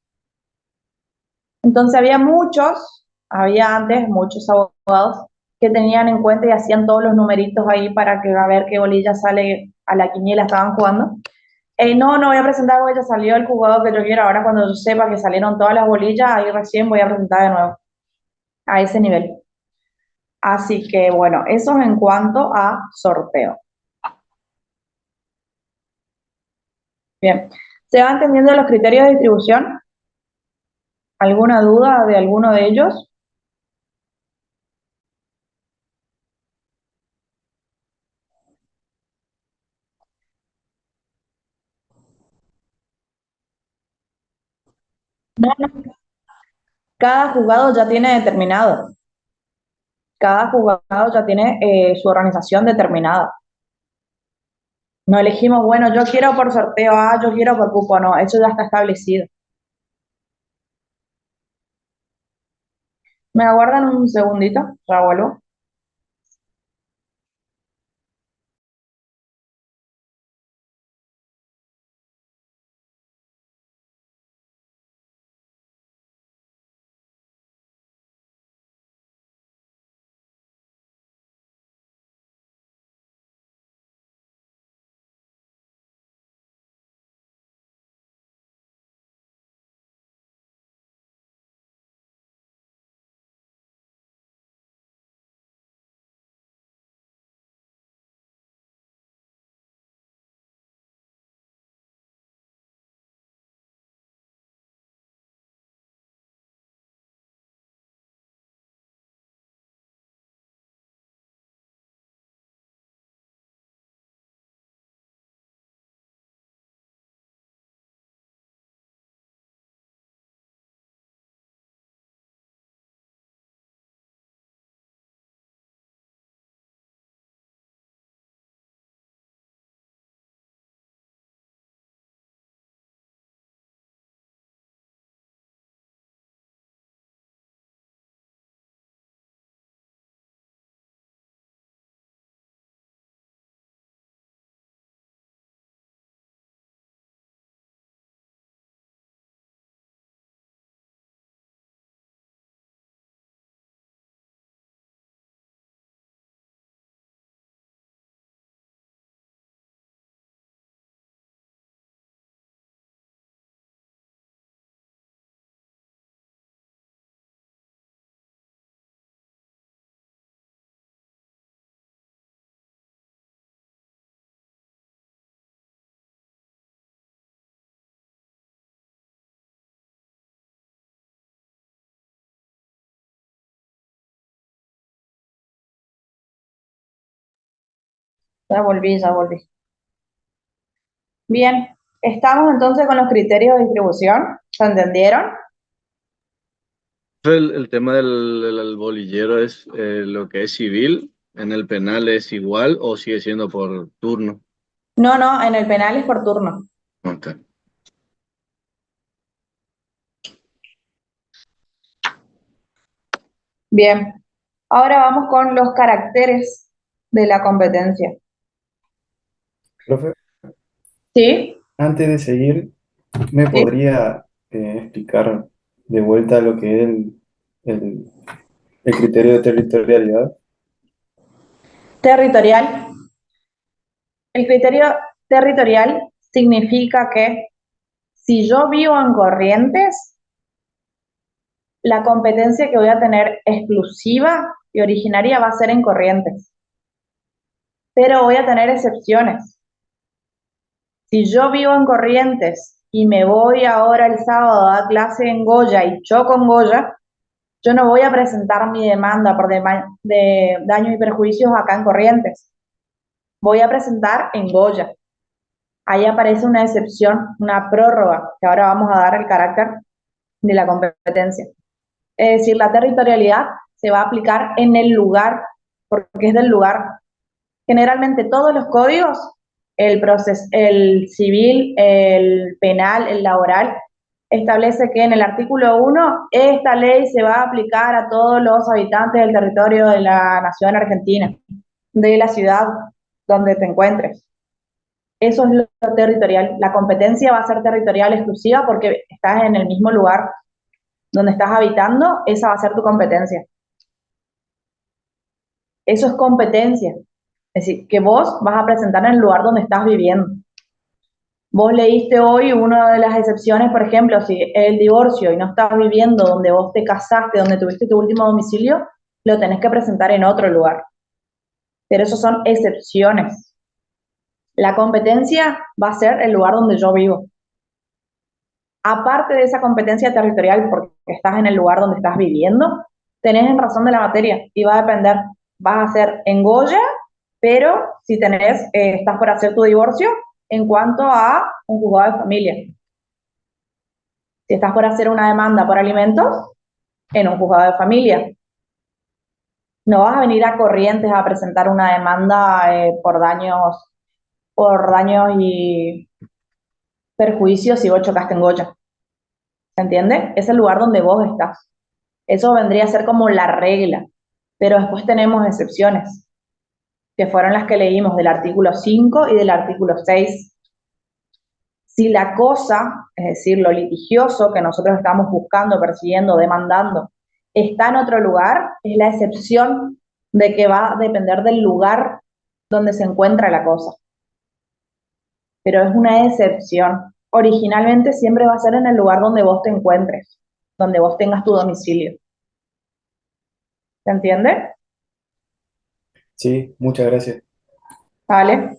Entonces había antes muchos abogados que tenían en cuenta y hacían todos los numeritos ahí para que a ver qué bolilla sale a la quiniela estaban jugando. No voy a presentar porque ya salió el jugado que yo quiero. Ahora cuando yo sepa que salieron todas las bolillas, ahí recién voy a presentar de nuevo. A ese nivel. Así que bueno, eso es en cuanto a sorteo. Bien, ¿se van entendiendo los criterios de distribución? ¿Alguna duda de alguno de ellos? No, cada juzgado ya tiene determinado. Cada juzgado ya tiene su organización determinada. No elegimos, bueno, yo quiero por sorteo, yo quiero por cupo, no, eso ya está establecido. ¿Me aguardan un segundito? Ya vuelvo. Ya volví, ya volví. Bien, estamos entonces con los criterios de distribución. ¿Se entendieron? El tema del bolillero es lo que es civil, en el penal es igual o sigue siendo por turno. No, no, en el penal es por turno. Ok. Bien, ahora vamos con los caracteres de la competencia. Profe, ¿Sí? antes de seguir, ¿me ¿Sí? podría explicar de vuelta lo que es el, el criterio de territorialidad? Territorial. El criterio territorial significa que si yo vivo en Corrientes, la competencia que voy a tener exclusiva y originaria va a ser en Corrientes, pero voy a tener excepciones. Si yo vivo en Corrientes y me voy ahora el sábado a dar clase en Goya y choco en Goya, yo no voy a presentar mi demanda de daños y perjuicios acá en Corrientes. Voy a presentar en Goya. Ahí aparece una excepción, una prórroga, que ahora vamos a dar el carácter de la competencia. Es decir, la territorialidad se va a aplicar en el lugar, porque es del lugar. Generalmente todos los códigos, el civil, el penal, el laboral, establece que en el artículo 1 esta ley se va a aplicar a todos los habitantes del territorio de la nación argentina, de la ciudad donde te encuentres. Eso es lo territorial. La competencia va a ser territorial exclusiva porque estás en el mismo lugar donde estás habitando, esa va a ser tu competencia. Eso es competencia. Es decir, que vos vas a presentar en el lugar donde estás viviendo. Vos leíste hoy una de las excepciones, por ejemplo, si el divorcio y no estás viviendo donde vos te casaste, donde tuviste tu último domicilio, lo tenés que presentar en otro lugar. Pero eso son excepciones. La competencia va a ser el lugar donde yo vivo. Aparte de esa competencia territorial, porque estás en el lugar donde estás viviendo, tenés en razón de la materia y va a depender. Vas a hacer en Goya, pero si estás por hacer tu divorcio, en cuanto a un juzgado de familia. Si estás por hacer una demanda por alimentos, en un juzgado de familia. No vas a venir a Corrientes a presentar una demanda por daños y perjuicios si vos chocaste en Goya. ¿Se entiende? Es el lugar donde vos estás. Eso vendría a ser como la regla, pero después tenemos excepciones, que fueron las que leímos del artículo 5 y del artículo 6. Si la cosa, es decir, lo litigioso que nosotros estamos buscando, persiguiendo, demandando, está en otro lugar, es la excepción de que va a depender del lugar donde se encuentra la cosa. Pero es una excepción. Originalmente siempre va a ser en el lugar donde vos te encuentres, donde vos tengas tu domicilio. ¿Se entiende? Sí, muchas gracias. ¿Vale?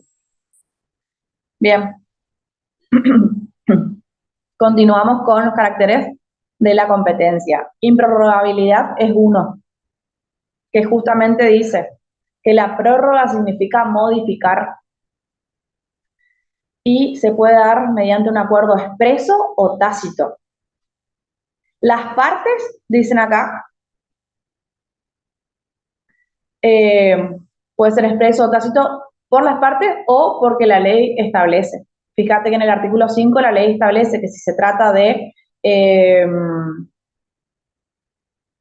Bien. Continuamos con los caracteres de la competencia. Improrrogabilidad es uno, que justamente dice que la prórroga significa modificar y se puede dar mediante un acuerdo expreso o tácito. Las partes, dicen acá, puede ser expreso o tácito por las partes o porque la ley establece. Fíjate que en el artículo 5 la ley establece que si se trata de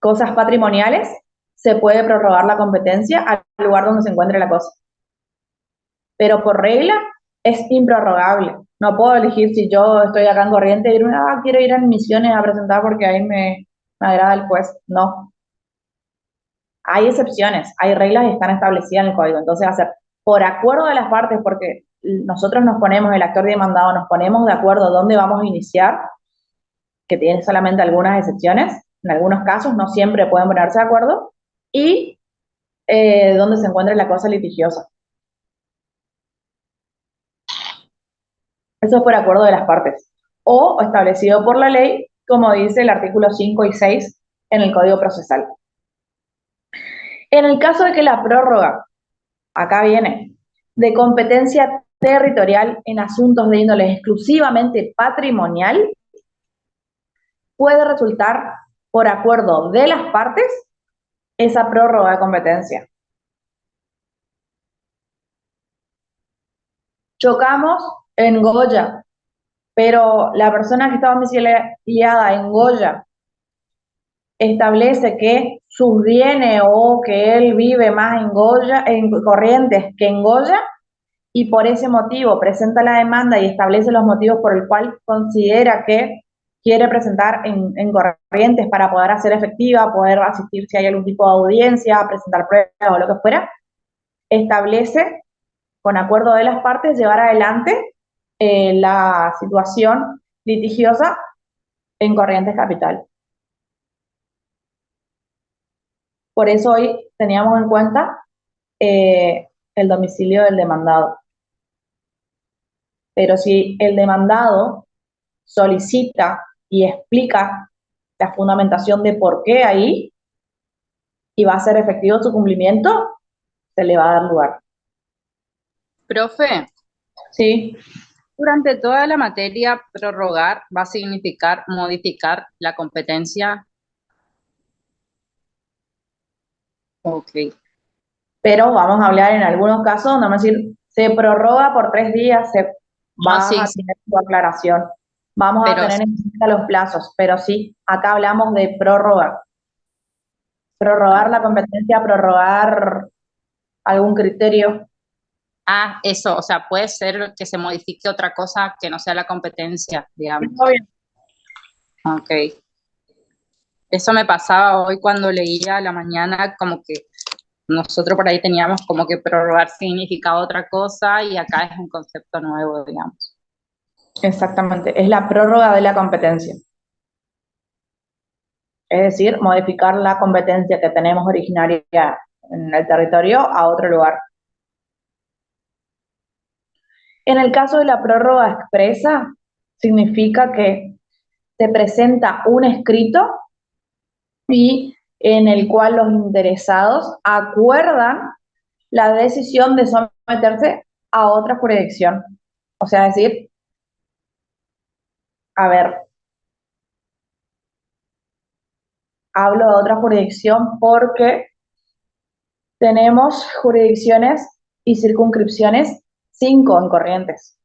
cosas patrimoniales, se puede prorrogar la competencia al lugar donde se encuentre la cosa. Pero por regla es improrrogable. No puedo elegir si yo estoy acá en Corrientes y irme, quiero ir a Misiones a presentar porque ahí me agrada el juez. No. Hay excepciones, hay reglas y están establecidas en el código. Entonces va a ser por acuerdo de las partes, porque nosotros nos ponemos, el actor demandado, nos ponemos de acuerdo dónde vamos a iniciar, que tiene solamente algunas excepciones, en algunos casos no siempre pueden ponerse de acuerdo, y dónde se encuentra la cosa litigiosa. Eso es por acuerdo de las partes. O establecido por la ley, como dice el artículo 5 y 6 en el Código Procesal. En el caso de que la prórroga, acá viene, de competencia territorial en asuntos de índole exclusivamente patrimonial, puede resultar por acuerdo de las partes esa prórroga de competencia. Chocamos en Goya, pero la persona que está domiciliada en Goya establece que sus bienes o que él vive más en Goya, en Corrientes que en Goya, y por ese motivo presenta la demanda y establece los motivos por el cual considera que quiere presentar en Corrientes para poder hacer efectiva, poder asistir si hay algún tipo de audiencia, presentar pruebas o lo que fuera, establece, con acuerdo de las partes, llevar adelante la situación litigiosa en Corrientes Capital. Por eso hoy teníamos en cuenta el domicilio del demandado. Pero si el demandado solicita y explica la fundamentación de por qué ahí y va a ser efectivo su cumplimiento, se le va a dar lugar. Profe, Sí, durante toda la materia, prorrogar va a significar modificar la competencia. Ok. pero vamos a hablar en algunos casos donde vamos a decir, se prorroga por 3 días, se No, va sí, a sí, tener su aclaración. Vamos a pero tener en cuenta los plazos, pero sí, acá hablamos de prórroga. Prorrogar la competencia, prorrogar algún criterio. eso, o sea, puede ser que se modifique otra cosa que no sea la competencia, digamos. Está bien. Ok. Eso me pasaba hoy cuando leía a la mañana, como que nosotros por ahí teníamos como que prorrogar significaba otra cosa y acá es un concepto nuevo, digamos. Exactamente, es la prórroga de la competencia. Es decir, modificar la competencia que tenemos originaria en el territorio a otro lugar. En el caso de la prórroga expresa, significa que se presenta un escrito y en el cual los interesados acuerdan la decisión de someterse a otra jurisdicción. O sea, decir, a ver, hablo de otra jurisdicción porque tenemos jurisdicciones y circunscripciones 5 en Corrientes.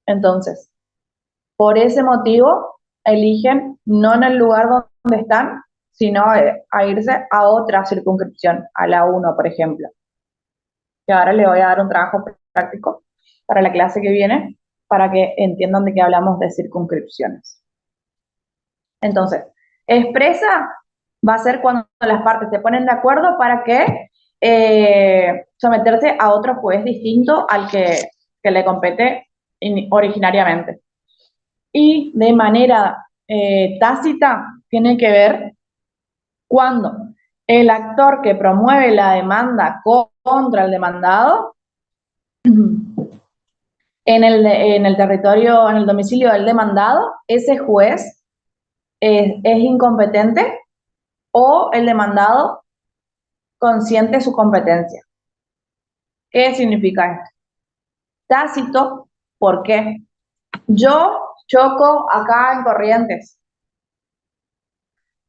Entonces, por ese motivo, eligen no en el lugar donde están, sino a irse a otra circunscripción, a la 1, por ejemplo. Que ahora les voy a dar un trabajo práctico para la clase que viene, para que entiendan de qué hablamos de circunscripciones. Entonces, expresa va a ser cuando las partes se ponen de acuerdo para que someterse a otro juez distinto al que le compete originariamente. Y de manera tácita tiene que ver cuando el actor que promueve la demanda contra el demandado en el territorio, en el domicilio del demandado, ese juez es incompetente o el demandado consiente su competencia. ¿Qué significa esto? Tácito, ¿por qué? Yo choco acá en Corrientes,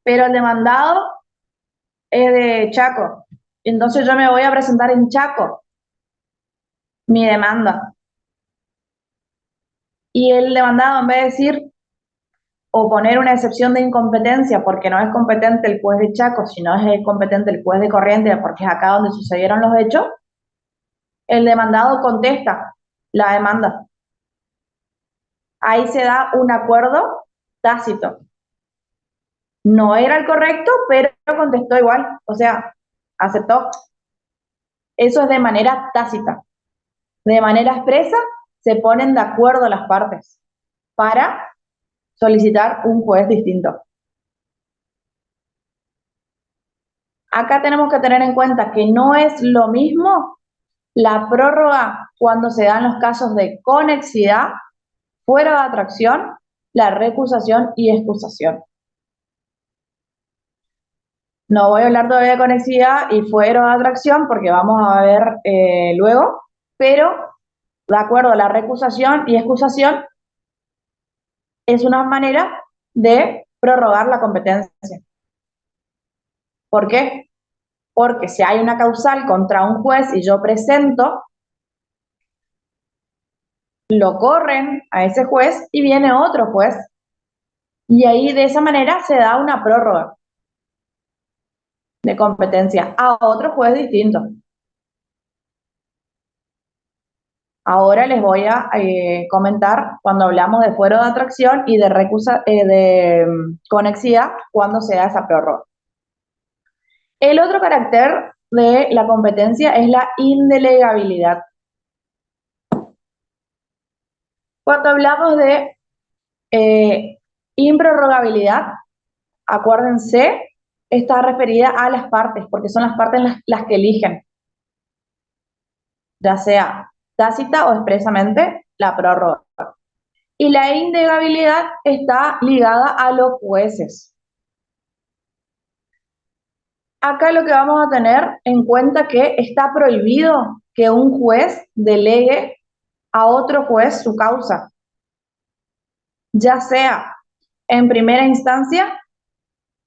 pero el demandado es de Chaco, entonces yo me voy a presentar en Chaco mi demanda. Y el demandado, en vez de decir o poner una excepción de incompetencia porque no es competente el juez de Chaco, sino es competente el juez de Corrientes porque es acá donde sucedieron los hechos, el demandado contesta la demanda. Ahí se da un acuerdo tácito. No era el correcto, pero contestó igual, o sea, aceptó. Eso es de manera tácita. De manera expresa, se ponen de acuerdo las partes para solicitar un juez distinto. Acá tenemos que tener en cuenta que no es lo mismo la prórroga cuando se dan los casos de conexidad, fuera de atracción, la recusación y excusación. No voy a hablar todavía de conexidad y fuera de atracción porque vamos a ver luego, pero de acuerdo a la recusación y excusación es una manera de prorrogar la competencia. ¿Por qué? Porque si hay una causal contra un juez y yo presento, lo corren a ese juez y viene otro juez. Y ahí de esa manera se da una prórroga de competencia a otro juez distinto. Ahora les voy a comentar cuando hablamos de fuero de atracción y de conexidad, cuando se da esa prórroga. El otro carácter de la competencia es la indelegabilidad. Cuando hablamos de improrrogabilidad, acuérdense, está referida a las partes, porque son las partes las que eligen, ya sea tácita o expresamente, la prórroga. Y la indelegabilidad está ligada a los jueces. Acá lo que vamos a tener en cuenta que está prohibido que un juez delegue a otro juez su causa, ya sea en primera instancia,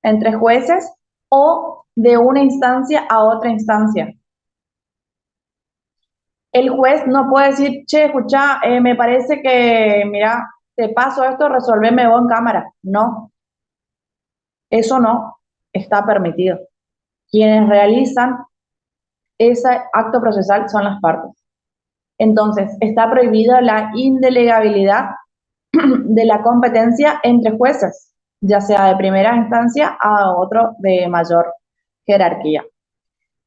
entre jueces, o de una instancia a otra instancia. El juez no puede decir, che, escuchá, me parece que, mira, te paso esto, resolveme vos en cámara. No, eso no está permitido. Quienes realizan ese acto procesal son las partes. Entonces, está prohibida la indelegabilidad de la competencia entre jueces, ya sea de primera instancia a otro de mayor jerarquía.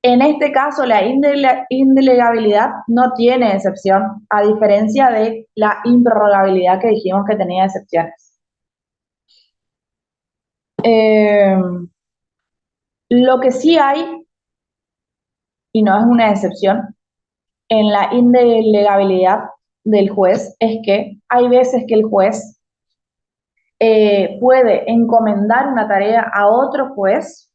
En este caso, la indelegabilidad no tiene excepción, a diferencia de la improrrogabilidad que dijimos que tenía excepciones. Lo que sí hay, y no es una excepción, en la indelegabilidad del juez es que hay veces que el juez puede encomendar una tarea a otro juez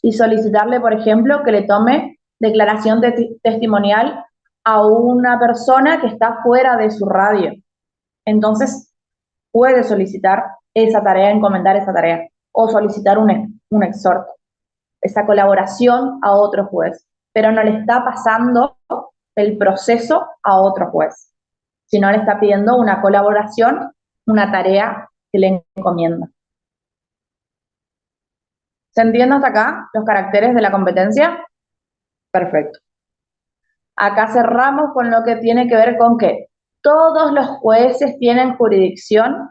y solicitarle, por ejemplo, que le tome declaración testimonial a una persona que está fuera de su radio. Entonces, puede solicitar esa tarea, encomendar esa tarea, o solicitar un exhorto, esa colaboración a otro juez, pero no le está pasando el proceso a otro juez, sino le está pidiendo una colaboración, una tarea que le encomienda. ¿Se entiende hasta acá los caracteres de la competencia? Perfecto. Acá cerramos con lo que tiene que ver con que todos los jueces tienen jurisdicción,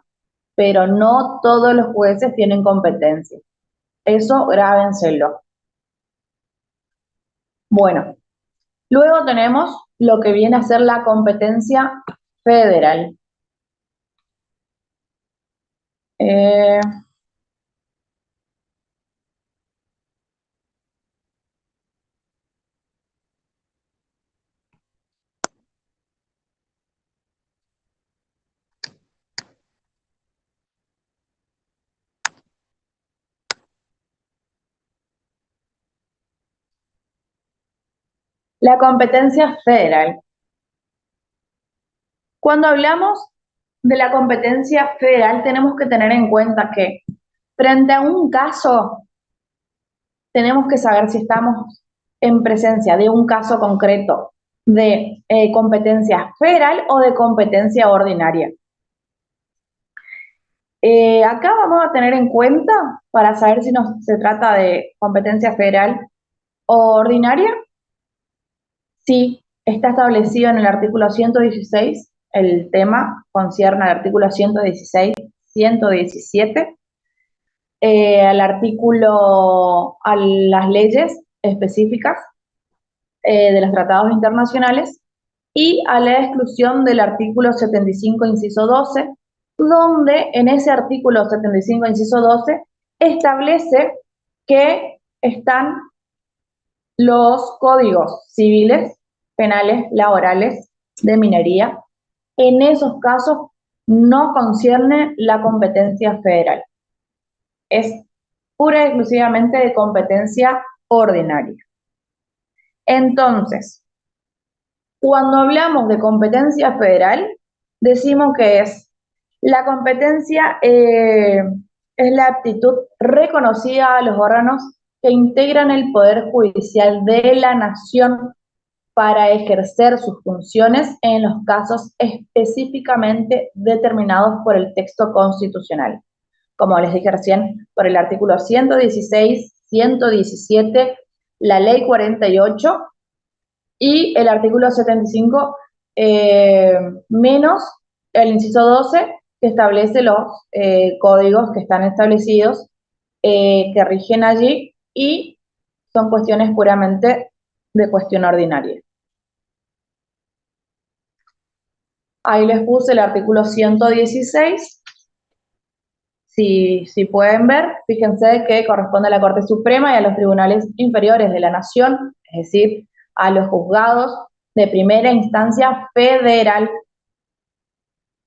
pero no todos los jueces tienen competencia. Eso grábenselo. Bueno, luego tenemos lo que viene a ser la competencia federal. La competencia federal. Cuando hablamos de la competencia federal, tenemos que tener en cuenta que frente a un caso, tenemos que saber si estamos en presencia de un caso concreto de competencia federal o de competencia ordinaria. Acá vamos a tener en cuenta, para saber si se trata de competencia federal o ordinaria, si está establecido en el artículo 116, el tema concierne al artículo 116, 117, a las leyes específicas de los tratados internacionales y a la exclusión del artículo 75, inciso 12, donde en ese artículo 75, inciso 12, establece que están los códigos civiles, penales, laborales, de minería. En esos casos no concierne la competencia federal. Es pura y exclusivamente de competencia ordinaria. Entonces, cuando hablamos de competencia federal, decimos que es la competencia, es la aptitud reconocida a los órganos que integran el Poder Judicial de la Nación para ejercer sus funciones en los casos específicamente determinados por el texto constitucional. Como les dije recién, por el artículo 116, 117, la ley 48 y el artículo 75 menos el inciso 12 que establece los códigos que están establecidos, que rigen allí y son cuestiones puramente de cuestión ordinaria. Ahí les puse el artículo 116. Si pueden ver, fíjense que corresponde a la Corte Suprema y a los tribunales inferiores de la Nación, es decir, a los juzgados de primera instancia federal,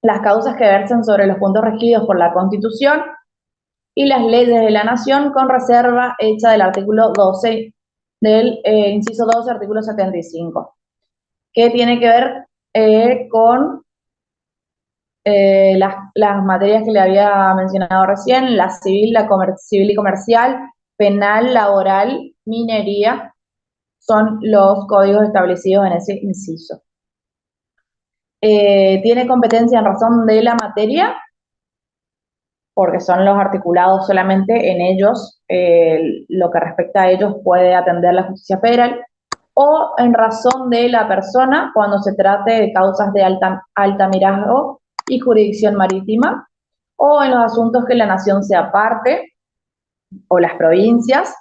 las causas que versen sobre los puntos regidos por la Constitución y las leyes de la Nación con reserva hecha del artículo 12, del inciso 12, artículo 75, que tiene que ver con las materias que le había mencionado recién, la civil, civil y comercial, penal, laboral, minería, son los códigos establecidos en ese inciso. Tiene competencia en razón de la materia, porque son los articulados solamente en ellos, lo que respecta a ellos puede atender la justicia federal, o en razón de la persona, cuando se trate de causas de altamirazgo y jurisdicción marítima, o en los asuntos que la nación sea parte, o las provincias,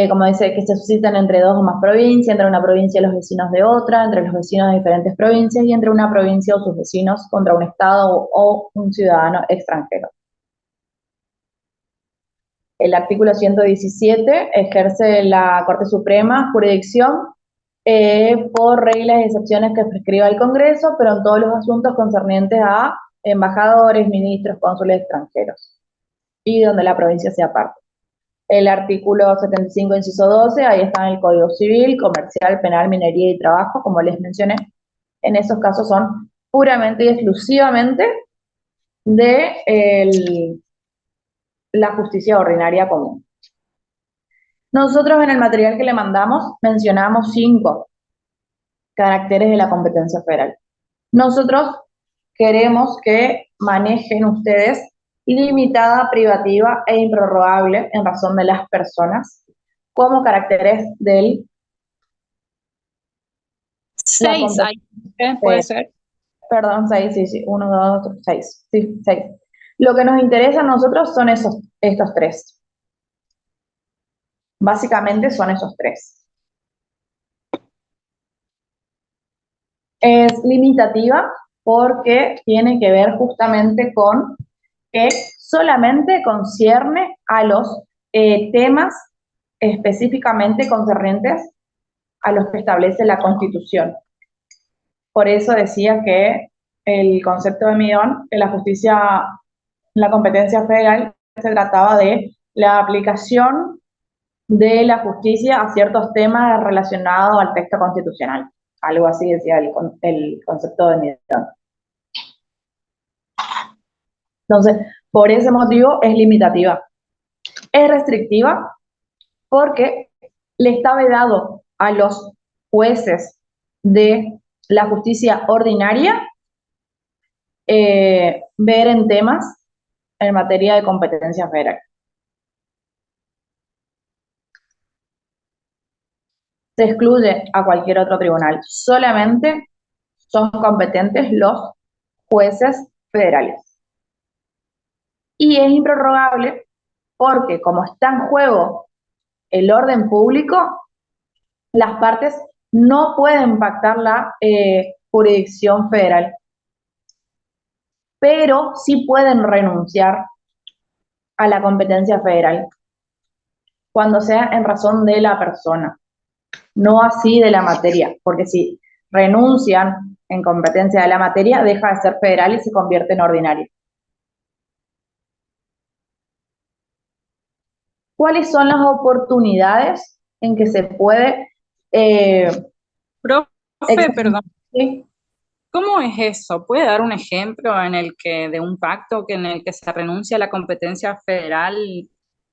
como dice, que se suscitan entre dos o más provincias, entre una provincia y los vecinos de otra, entre los vecinos de diferentes provincias y entre una provincia o sus vecinos contra un Estado o un ciudadano extranjero. El artículo 117 ejerce la Corte Suprema jurisdicción por reglas y excepciones que prescriba el Congreso, pero en todos los asuntos concernientes a embajadores, ministros, cónsules extranjeros, y donde la provincia sea parte. El artículo 75, inciso 12, ahí está en el Código Civil, Comercial, Penal, Minería y Trabajo, como les mencioné. En esos casos son puramente y exclusivamente de la justicia ordinaria común. Nosotros en el material que le mandamos mencionamos 5 caracteres de la competencia federal. Nosotros queremos que manejen ustedes limitada, privativa e improrrogable en razón de las personas, como caracteres del... 6 hay, puede ser. Perdón, 6, sí, 1, 2, 6, sí, 6. Lo que nos interesa a nosotros son estos 3. Básicamente son esos 3. Es limitativa porque tiene que ver justamente con que solamente concierne a los temas específicamente concernientes a los que establece la Constitución. Por eso decía que el concepto de Millón, que la justicia, la competencia federal, se trataba de la aplicación de la justicia a ciertos temas relacionados al texto constitucional. Algo así decía el concepto de Millón. Entonces, por ese motivo es limitativa. Es restrictiva porque le está vedado a los jueces de la justicia ordinaria ver en temas en materia de competencia federal. Se excluye a cualquier otro tribunal. Solamente son competentes los jueces federales. Y es improrrogable porque, como está en juego el orden público, las partes no pueden pactar la jurisdicción federal, pero sí pueden renunciar a la competencia federal cuando sea en razón de la persona, no así de la materia, porque si renuncian en competencia de la materia, deja de ser federal y se convierte en ordinario. ¿Cuáles son las oportunidades en que se puede... Profe, perdón. ¿Sí? ¿Cómo es eso? ¿Puede dar un ejemplo en el que de un pacto en el que se renuncia a la competencia federal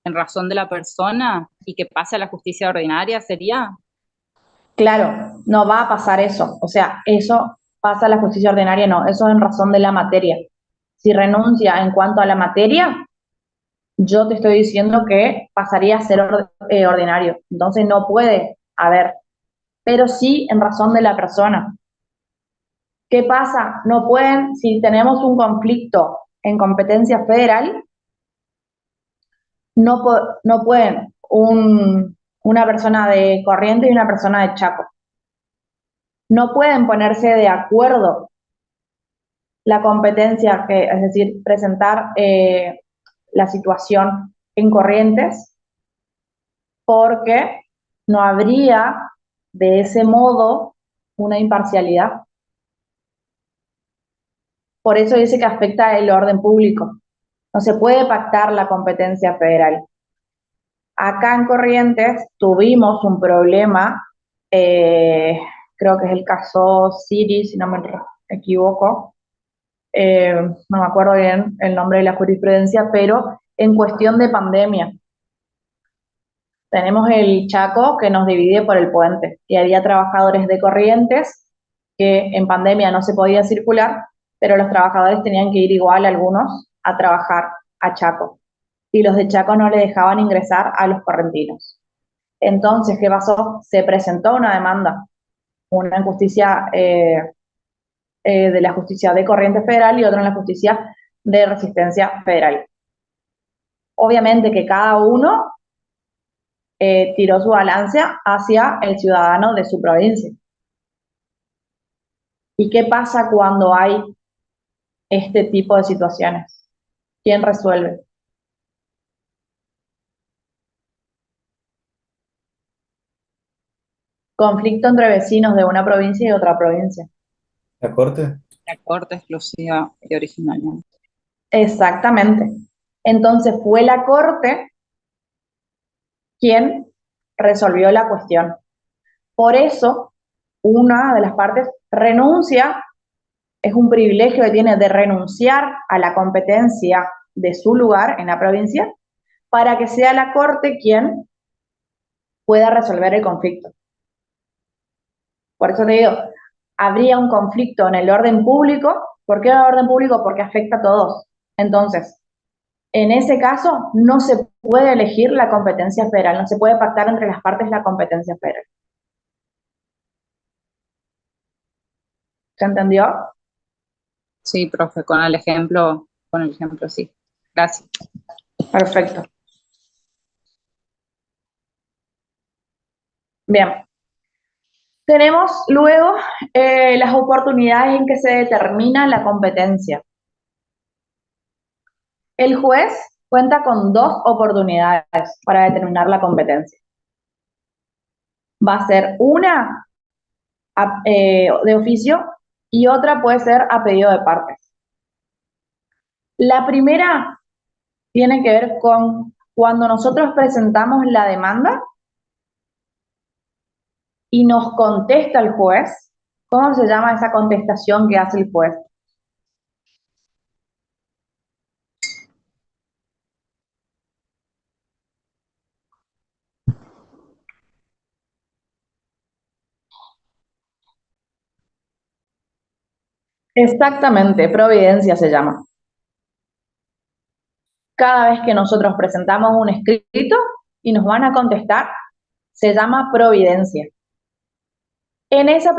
en razón de la persona y que pase a la justicia ordinaria? ¿Sería? Claro, no va a pasar eso. O sea, eso pasa a la justicia ordinaria, no, eso es en razón de la materia. Si renuncia en cuanto a la materia, yo te estoy diciendo que pasaría a ser ordinario. Entonces no puede haber, pero sí en razón de la persona. ¿Qué pasa? No pueden, si tenemos un conflicto en competencia federal, no pueden una persona de Corrientes y una persona de Chaco. No pueden ponerse de acuerdo la competencia, es decir, presentar la situación en Corrientes, porque no habría de ese modo una imparcialidad. Por eso dice que afecta el orden público. No se puede pactar la competencia federal. Acá en Corrientes tuvimos un problema, creo que es el caso Siri, si no me equivoco, no me acuerdo bien el nombre de la jurisprudencia, pero en cuestión de pandemia. Tenemos el Chaco que nos divide por el puente y había trabajadores de Corrientes que en pandemia no se podía circular, pero los trabajadores tenían que ir igual algunos a trabajar a Chaco y los de Chaco no le dejaban ingresar a los correntinos. Entonces, ¿qué pasó? Se presentó una demanda, una en justicia de la justicia de Corrientes Federal y otra en la justicia de Resistencia Federal. Obviamente que cada uno tiró su balance hacia el ciudadano de su provincia. ¿Y qué pasa cuando hay este tipo de situaciones? ¿Quién resuelve? Conflicto entre vecinos de una provincia y otra provincia. ¿La Corte? La corte exclusiva y originaria. Exactamente. Entonces fue la Corte quien resolvió la cuestión. Por eso, una de las partes renuncia, es un privilegio que tiene de renunciar a la competencia de su lugar en la provincia para que sea la Corte quien pueda resolver el conflicto. Por eso te digo, habría un conflicto en el orden público. ¿Por qué el orden público? Porque afecta a todos. Entonces, En ese caso, no se puede elegir la competencia federal, no se puede pactar entre las partes la competencia federal. ¿Se entendió? Sí, profe, con el ejemplo sí. Gracias. Perfecto. Bien. Tenemos luego las oportunidades en que se determina la competencia. El juez cuenta con 2 oportunidades para determinar la competencia. Va a ser una de oficio y otra puede ser a pedido de partes. La primera tiene que ver con cuando nosotros presentamos la demanda y nos contesta el juez. ¿Cómo se llama esa contestación que hace el juez? Exactamente, providencia se llama. Cada vez que nosotros presentamos un escrito y nos van a contestar, se llama providencia. En esa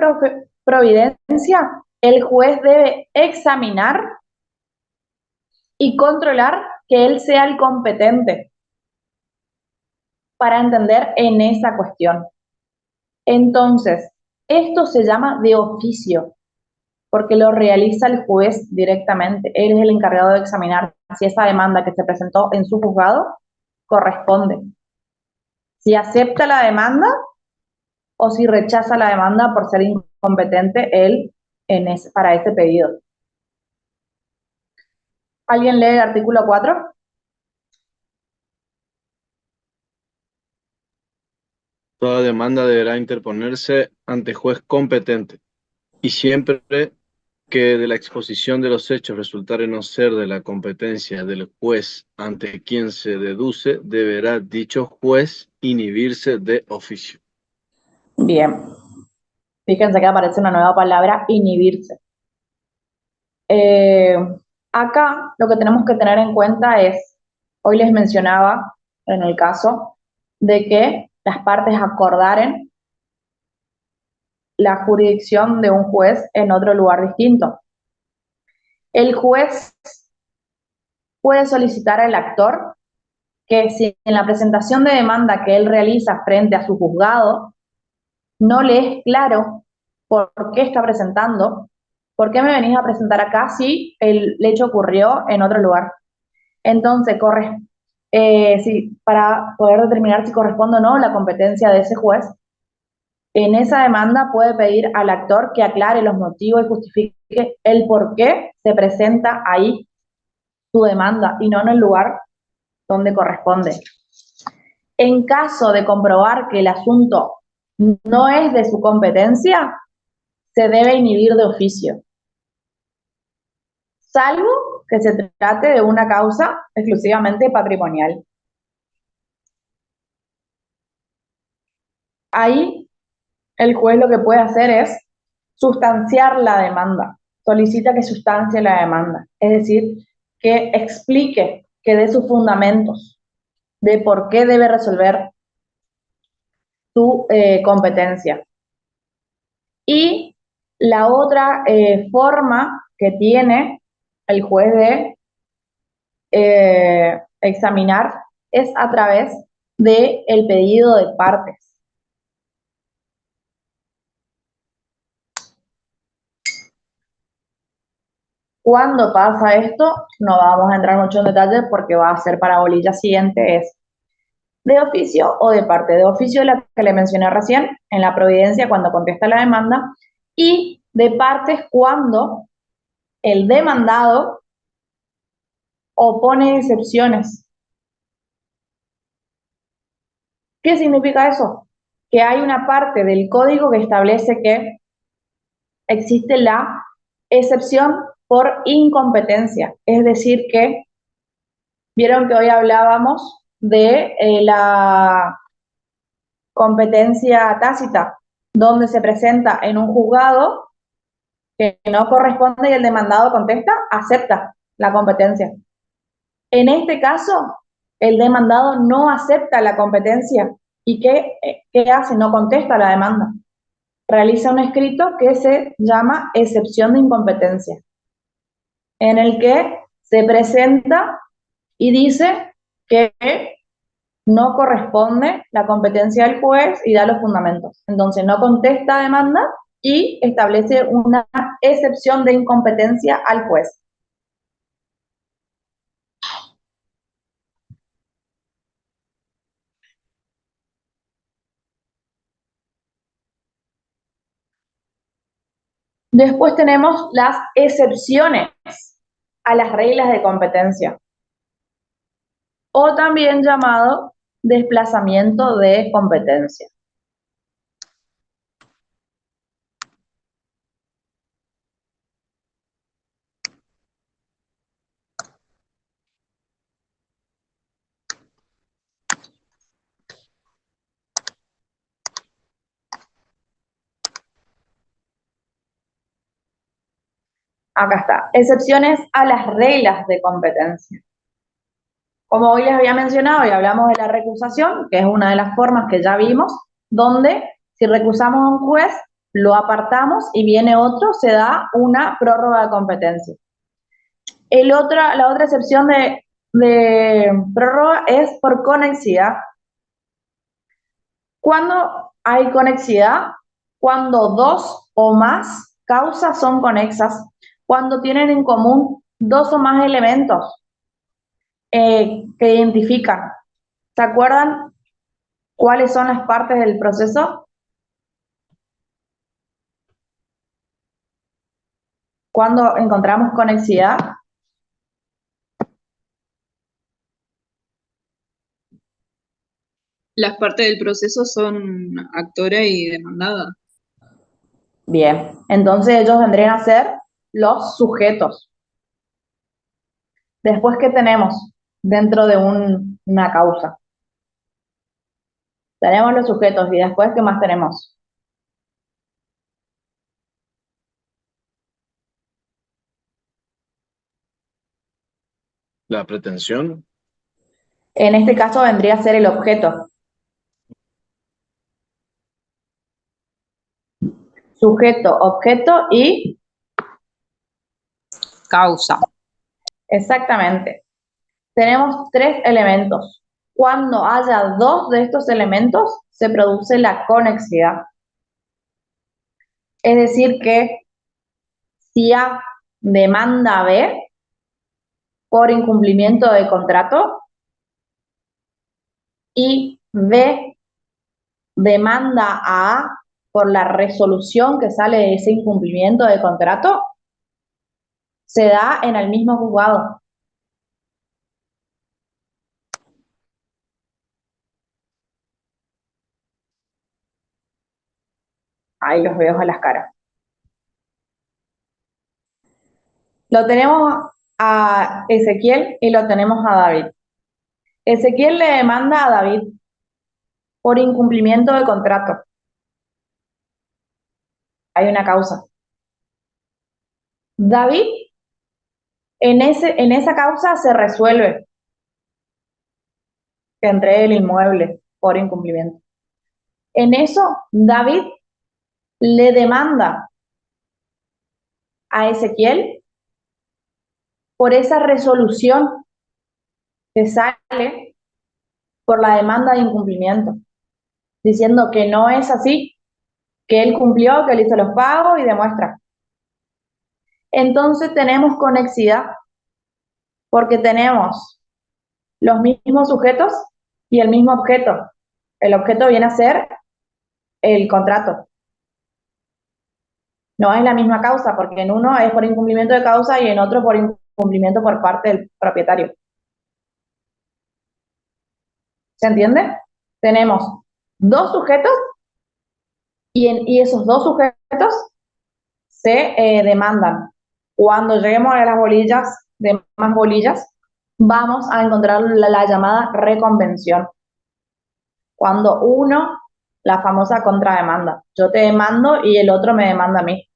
providencia, el juez debe examinar y controlar que él sea el competente para entender en esa cuestión. Entonces, esto se llama de oficio, porque lo realiza el juez directamente. Él es el encargado de examinar si esa demanda que se presentó en su juzgado corresponde. Si acepta la demanda o si rechaza la demanda por ser incompetente él para ese pedido. ¿Alguien lee el artículo 4? Toda demanda deberá interponerse ante juez competente y siempre que de la exposición de los hechos resultare no ser de la competencia del juez ante quien se deduce, deberá dicho juez inhibirse de oficio. Bien. Fíjense que aparece una nueva palabra, inhibirse. Acá lo que tenemos que tener en cuenta es, hoy les mencionaba en el caso de que las partes acordaren la jurisdicción de un juez en otro lugar distinto. El juez puede solicitar al actor que si en la presentación de demanda que él realiza frente a su juzgado no le es claro por qué está presentando, por qué me venís a presentar acá si el hecho ocurrió en otro lugar. Entonces, para poder determinar si corresponde o no la competencia de ese juez, en esa demanda puede pedir al actor que aclare los motivos y justifique el por qué se presenta ahí su demanda y no en el lugar donde corresponde. En caso de comprobar que el asunto no es de su competencia, se debe inhibir de oficio, salvo que se trate de una causa exclusivamente patrimonial. Ahí el juez lo que puede hacer es sustanciar la demanda, solicita que sustancie la demanda, es decir, que explique, que dé sus fundamentos de por qué debe resolver su competencia. Y la otra forma que tiene el juez de examinar es a través del pedido de partes. Cuando pasa esto, no vamos a entrar mucho en detalle porque va a ser para bolilla siguiente, es de oficio o de parte. De oficio la que le mencioné recién, en la providencia cuando contesta la demanda, y de partes cuando el demandado opone excepciones. ¿Qué significa eso? Que hay una parte del código que establece que existe la excepción por incompetencia, es decir que, vieron que hoy hablábamos de la competencia tácita, donde se presenta en un juzgado que no corresponde y el demandado contesta, acepta la competencia. En este caso, el demandado no acepta la competencia. ¿Y qué hace? No contesta la demanda. Realiza un escrito que se llama excepción de incompetencia, en el que se presenta y dice que no corresponde la competencia del juez y da los fundamentos. Entonces no contesta demanda y establece una excepción de incompetencia al juez. Después tenemos las excepciones a las reglas de competencia, o también llamado desplazamiento de competencia. Acá está, excepciones a las reglas de competencia. Como hoy les había mencionado y hablamos de la recusación, que es una de las formas que ya vimos, donde si recusamos a un juez, lo apartamos y viene otro, se da una prórroga de competencia. La otra excepción de prórroga es por conexidad. ¿Cuándo hay conexidad? Cuando dos o más causas son conexas, cuando tienen en común dos o más elementos que identifican. ¿Se acuerdan cuáles son las partes del proceso? Cuando encontramos conexidad, Las partes del proceso son actora y demandada. bien, entonces ellos vendrían a ser los sujetos. Después, ¿qué tenemos dentro de una causa? Tenemos los sujetos y después, ¿qué más tenemos? La pretensión, En este caso vendría a ser el objeto. Sujeto, objeto y Causa. exactamente. Tenemos tres elementos. Cuando haya dos de estos elementos, se produce la conexidad. Es decir, que si A demanda a B por incumplimiento de contrato y B demanda a A por la resolución que sale de ese incumplimiento de contrato, se da en el mismo juzgado. Ahí los veo a las caras. Lo tenemos a Ezequiel y lo tenemos a David. Ezequiel le demanda a David por incumplimiento de contrato. Hay una causa. David, en esa causa se resuelve que entregue el inmueble por incumplimiento. En eso, David le demanda a Ezequiel por esa resolución que sale por la demanda de incumplimiento, diciendo que no es así, que él cumplió, que él hizo los pagos y demuestra. Entonces tenemos conexidad porque tenemos los mismos sujetos y el mismo objeto. El objeto viene a ser el contrato. No es la misma causa, porque en uno es por incumplimiento de causa y en otro por incumplimiento por parte del propietario. ¿Se entiende? Tenemos dos sujetos y esos dos sujetos se demandan. Cuando lleguemos a las bolillas, de más bolillas, vamos a encontrar la llamada reconvención. Cuando uno, la famosa contrademanda. Yo te demando y el otro me demanda a mí.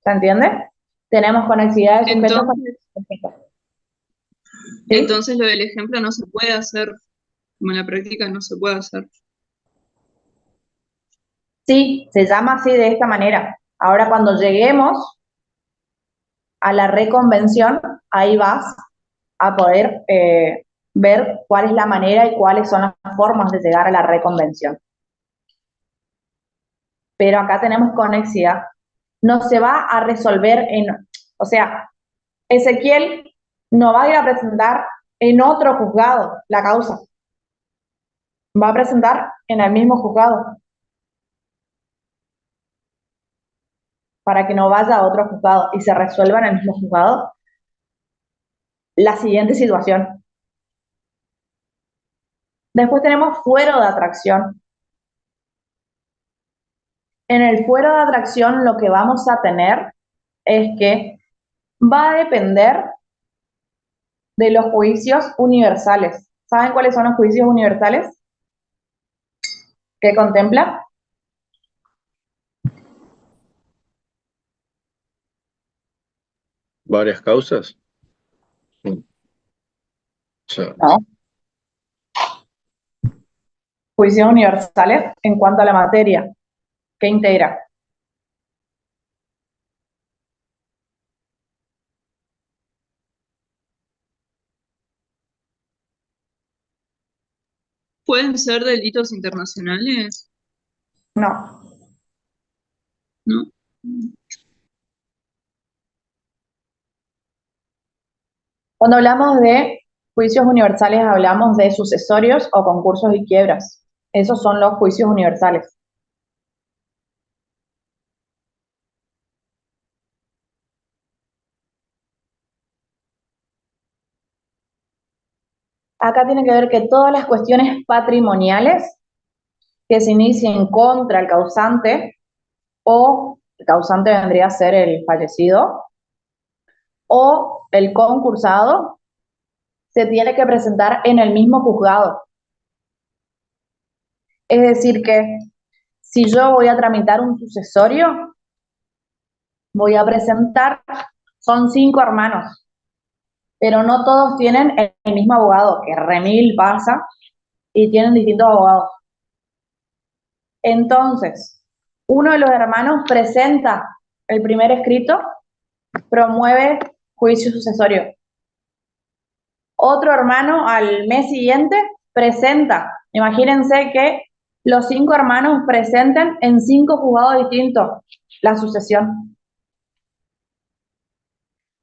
¿Se entiende? Tenemos conexidad de sujetos. Entonces, Entonces lo del ejemplo no se puede hacer, como en la práctica no se puede hacer. Sí, se llama así de esta manera. Ahora cuando lleguemos a la reconvención, ahí vas a poder ver cuál es la manera y cuáles son las formas de llegar a la reconvención. Pero acá tenemos conexidad. No se va a resolver o sea, Ezequiel no va a ir a presentar en otro juzgado la causa. Va a presentar en el mismo juzgado para que no vaya a otro juzgado y se resuelva en el mismo juzgado la siguiente situación. Después tenemos fuero de atracción. En el fuero de atracción lo que vamos a tener es que va a depender de los juicios universales. ¿Saben cuáles son los juicios universales? ¿Qué contempla? ¿Varias causas? O sea, No. Juicios universales en cuanto a la materia. ¿Qué integra? ¿Pueden ser delitos internacionales? No. ¿No? Cuando hablamos de juicios universales, hablamos de sucesorios o concursos y quiebras. Esos son los juicios universales. Acá tiene que ver que todas las cuestiones patrimoniales que se inicien contra el causante, o el causante vendría a ser el fallecido, o el concursado, se tiene que presentar en el mismo juzgado. Es decir que si yo voy a tramitar un sucesorio, voy a presentar, son 5 hermanos, pero no todos tienen el mismo abogado, que remil pasa, y tienen distintos abogados. Entonces, uno de los hermanos presenta el primer escrito, promueve juicio sucesorio. Otro hermano al mes siguiente presenta. Imagínense que los 5 hermanos presenten en 5 juzgados distintos la sucesión.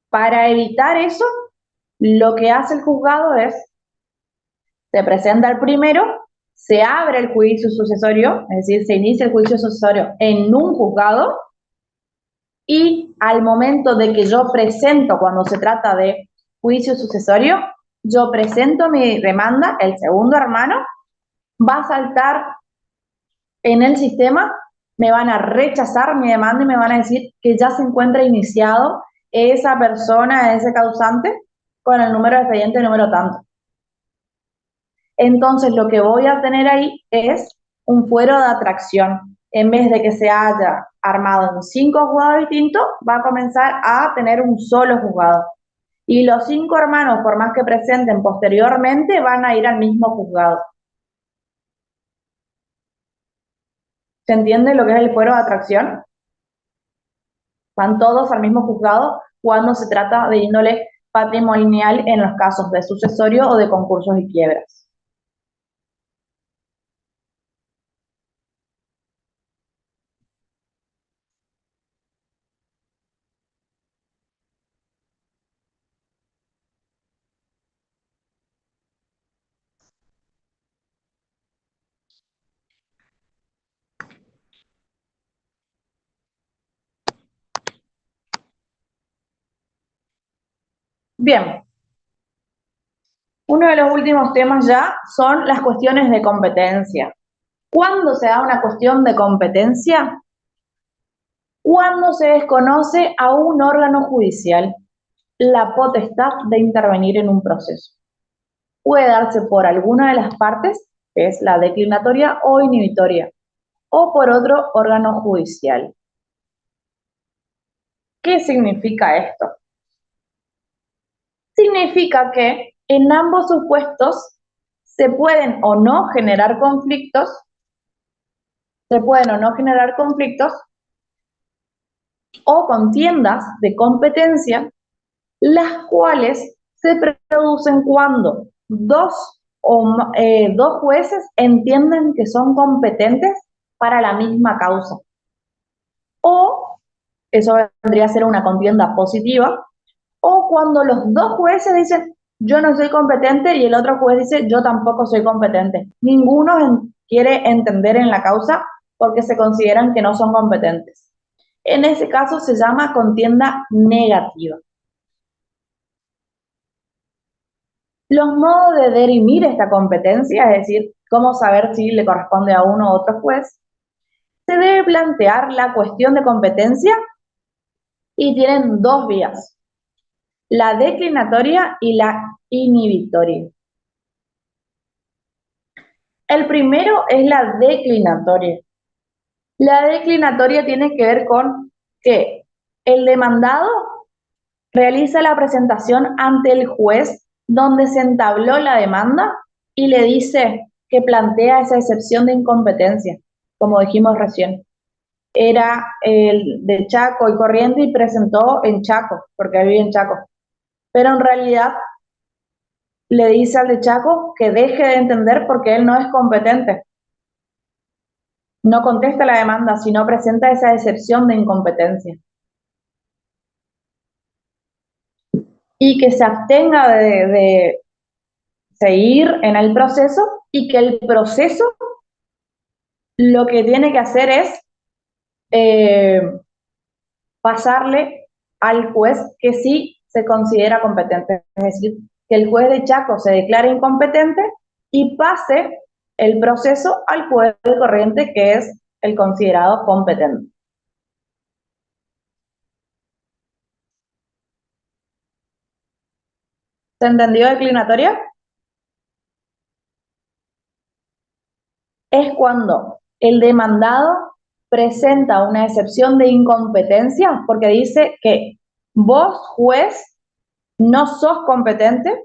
Para evitar eso, lo que hace el juzgado es, se presenta el primero, se abre el juicio sucesorio, es decir, se inicia el juicio sucesorio en un juzgado, y al momento de que yo presento, cuando se trata de juicio sucesorio, yo presento mi demanda, el segundo hermano va a saltar en el sistema, me van a rechazar mi demanda y me van a decir que ya se encuentra iniciado esa persona, ese causante, con el número de expediente número tanto. Entonces lo que voy a tener ahí es un fuero de atracción. En vez de que se haya armado en 5 juzgados distintos, va a comenzar a tener un solo juzgado. Y los 5 hermanos, por más que presenten posteriormente, van a ir al mismo juzgado. ¿Se entiende lo que es el fuero de atracción? Van todos al mismo juzgado cuando se trata de índole patrimonial en los casos de sucesorio o de concursos y quiebras. Bien, uno de los últimos temas ya son las cuestiones de competencia. ¿Cuándo se da una cuestión de competencia? Cuando se desconoce a un órgano judicial la potestad de intervenir en un proceso. Puede darse por alguna de las partes, que es la declinatoria o inhibitoria, o por otro órgano judicial. ¿Qué significa esto? Significa que En ambos supuestos se pueden o no generar conflictos, o contiendas de competencia, las cuales se producen cuando dos jueces entienden que son competentes para la misma causa. O, eso vendría a ser una contienda positiva, o cuando los dos jueces dicen, yo no soy competente, y el otro juez dice, yo tampoco soy competente. Ninguno quiere entender en la causa porque se consideran que no son competentes. En ese caso se llama contienda negativa. Los modos de dirimir esta competencia, es decir, cómo saber si le corresponde a uno u otro juez, se debe plantear la cuestión de competencia y tienen dos vías, la declinatoria y la inhibitoria. El primero es la declinatoria. La declinatoria tiene que ver con que el demandado realiza la presentación ante el juez donde se entabló la demanda y le dice que plantea esa excepción de incompetencia, como dijimos recién. Era el de Chaco y Corrientes y presentó en Chaco, porque vive en Chaco. Pero en realidad le dice al de Chaco que deje de entender porque él no es competente. No contesta la demanda, sino presenta esa excepción de incompetencia. Y que se abstenga de seguir en el proceso y que el proceso lo que tiene que hacer es pasarle al juez que sí se considera competente. Es decir, que el juez de Chaco se declare incompetente y pase el proceso al juez de Corrientes, que es el considerado competente. ¿Se entendió declinatoria? Es cuando el demandado presenta una excepción de incompetencia porque dice que vos, juez, no sos competente,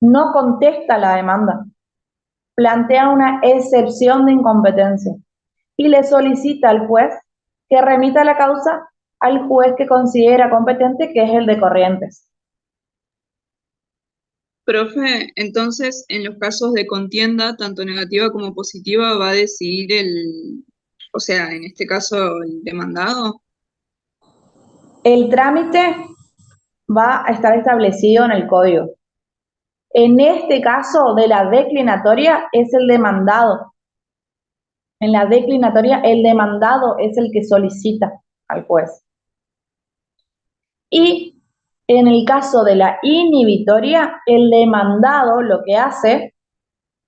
no contesta la demanda, plantea una excepción de incompetencia y le solicita al juez que remita la causa al juez que considera competente, que es el de Corrientes. Profe, entonces en los casos de contienda, tanto negativa como positiva, va a decidir o sea, en este caso el demandado. El trámite va a estar establecido en el código. En este caso de la declinatoria es el demandado. En la declinatoria el demandado es el que solicita al juez. Y en el caso de la inhibitoria, el demandado lo que hace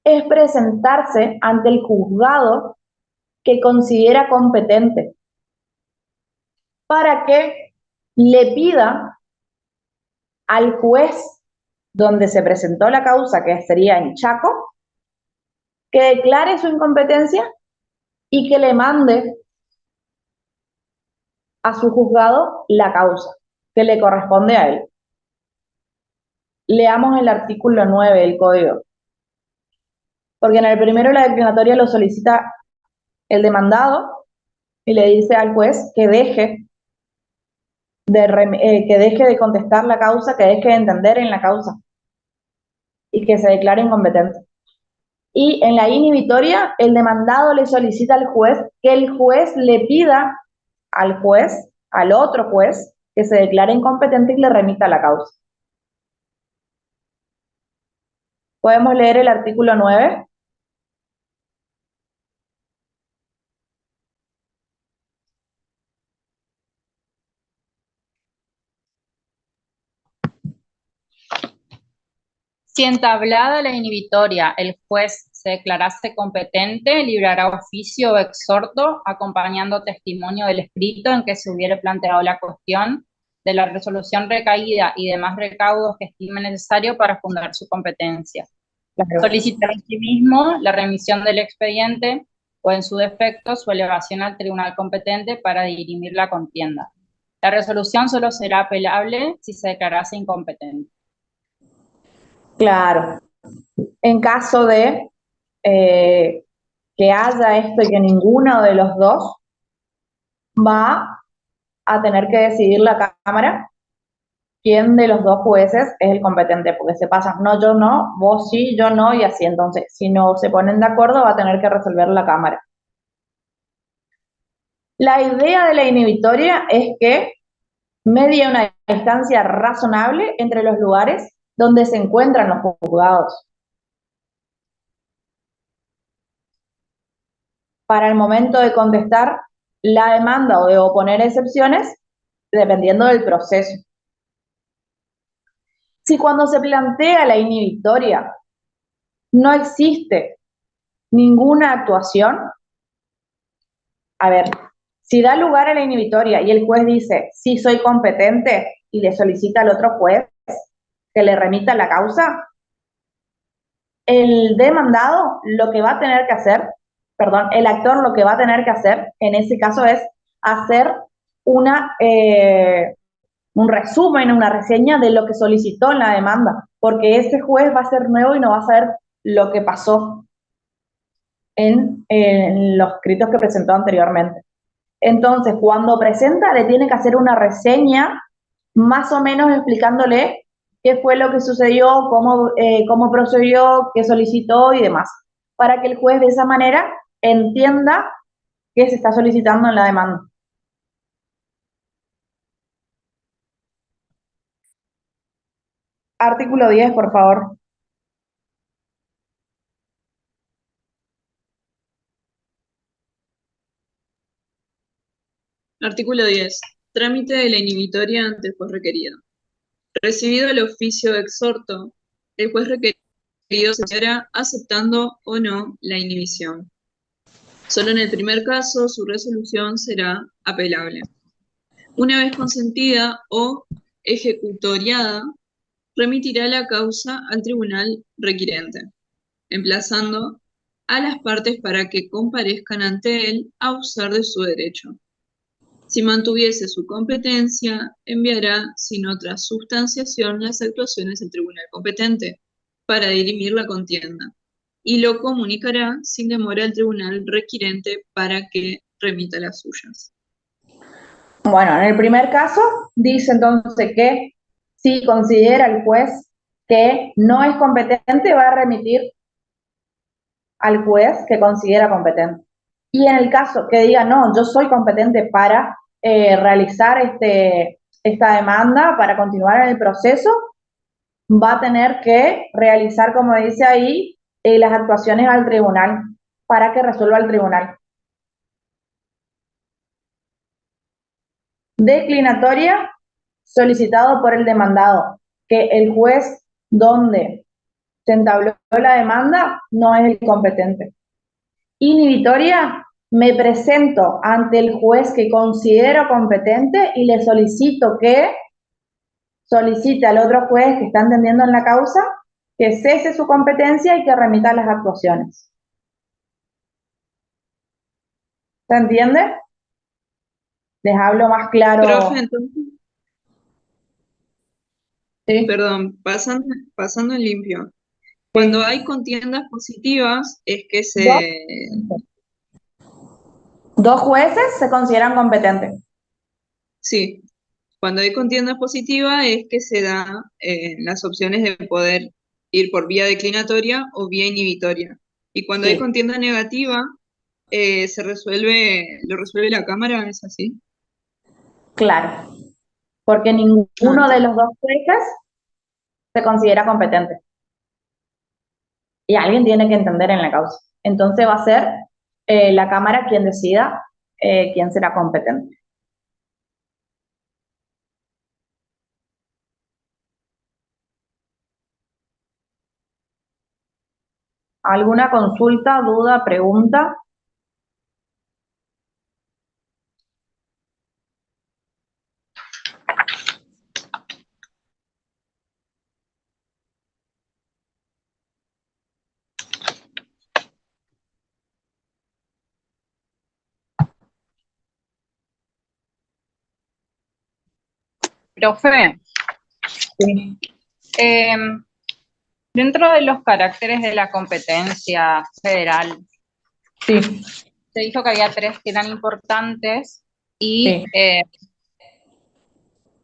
es presentarse ante el juzgado que considera competente para que le pida al juez donde se presentó la causa, que sería en Chaco, que declare su incompetencia y que le mande a su juzgado la causa que le corresponde a él. Leamos el artículo 9 del código. Porque en el primero la declinatoria lo solicita el demandado y le dice al juez que deje de contestar la causa, que deje de entender en la causa y que se declare incompetente. Y en la inhibitoria, el demandado le solicita al juez que el juez le pida al juez, al otro juez, que se declare incompetente y le remita la causa. ¿Podemos leer el artículo 9? Si entablada la inhibitoria, el juez se declarase competente, librará oficio o exhorto, acompañando testimonio del escrito en que se hubiere planteado la cuestión, de la resolución recaída y demás recaudos que estime necesario para fundar su competencia. Claro. Solicitar asimismo la remisión del expediente o, en su defecto, su elevación al tribunal competente para dirimir la contienda. La resolución solo será apelable si se declarase incompetente. Claro. En caso de que haya esto y que ninguno de los dos va a tener que decidir la Cámara quién de los dos jueces es el competente, porque se pasan, no, yo no, vos sí, yo no, y así. Entonces, si no se ponen de acuerdo, va a tener que resolver la Cámara. La idea de la inhibitoria es que medie una distancia razonable entre los lugares donde se encuentran los juzgados. Para el momento de contestar la demanda o de oponer excepciones, dependiendo del proceso. Si cuando se plantea la inhibitoria no existe ninguna actuación, a ver, si da lugar a la inhibitoria y el juez dice, sí soy competente, y le solicita al otro juez que le remita la causa, el demandado lo que va a tener que hacer, perdón, el actor lo que va a tener que hacer en ese caso es hacer un resumen, una reseña de lo que solicitó en la demanda, porque ese juez va a ser nuevo y no va a saber lo que pasó en los escritos que presentó anteriormente. Entonces, cuando presenta, le tiene que hacer una reseña más o menos explicándole qué fue lo que sucedió, cómo procedió, qué solicitó y demás, para que el juez de esa manera entienda qué se está solicitando en la demanda. Artículo 10, por favor. Artículo 10. Trámite de la inhibitoria ante el juez requerido. Recibido el oficio de exhorto, el juez requerido se hallará aceptando o no la inhibición. Solo en el primer caso su resolución será apelable. Una vez consentida o ejecutoriada, remitirá la causa al tribunal requirente, emplazando a las partes para que comparezcan ante él a usar de su derecho. Si mantuviese su competencia, enviará sin otra sustanciación las actuaciones del tribunal competente para dirimir la contienda y lo comunicará sin demora al tribunal requirente para que remita las suyas. Bueno, en el primer caso dice entonces que si considera el juez que no es competente, va a remitir al juez que considera competente. Y en el caso que diga, no, yo soy competente para realizar esta demanda, para continuar en el proceso, va a tener que realizar, como dice ahí, las actuaciones al tribunal para que resuelva el tribunal. Declinatoria solicitado por el demandado, que el juez donde se entabló la demanda no es el competente. Inhibitoria, me presento ante el juez que considero competente y le solicito que solicite al otro juez que está entendiendo en la causa que cese su competencia y que remita las actuaciones. ¿Se entiende? Les hablo más claro. Profe, entonces, ¿Sí? perdón, pasando en limpio. Cuando hay contiendas positivas es que Dos jueces se consideran competentes. sí, cuando hay contiendas positivas es que se da las opciones de poder ir por vía declinatoria o vía inhibitoria. Y cuando hay Sí, contienda negativa, lo resuelve la Cámara, ¿es así? claro. Porque Ah, ninguno de los dos jueces se considera competente. Y alguien tiene que entender en la causa. Entonces va a ser la Cámara quien decida quién será competente. ¿Alguna consulta, duda, pregunta? Profe, Sí. em, Dentro de los caracteres de la competencia federal, Sí, se dijo que había 3 que eran importantes y sí,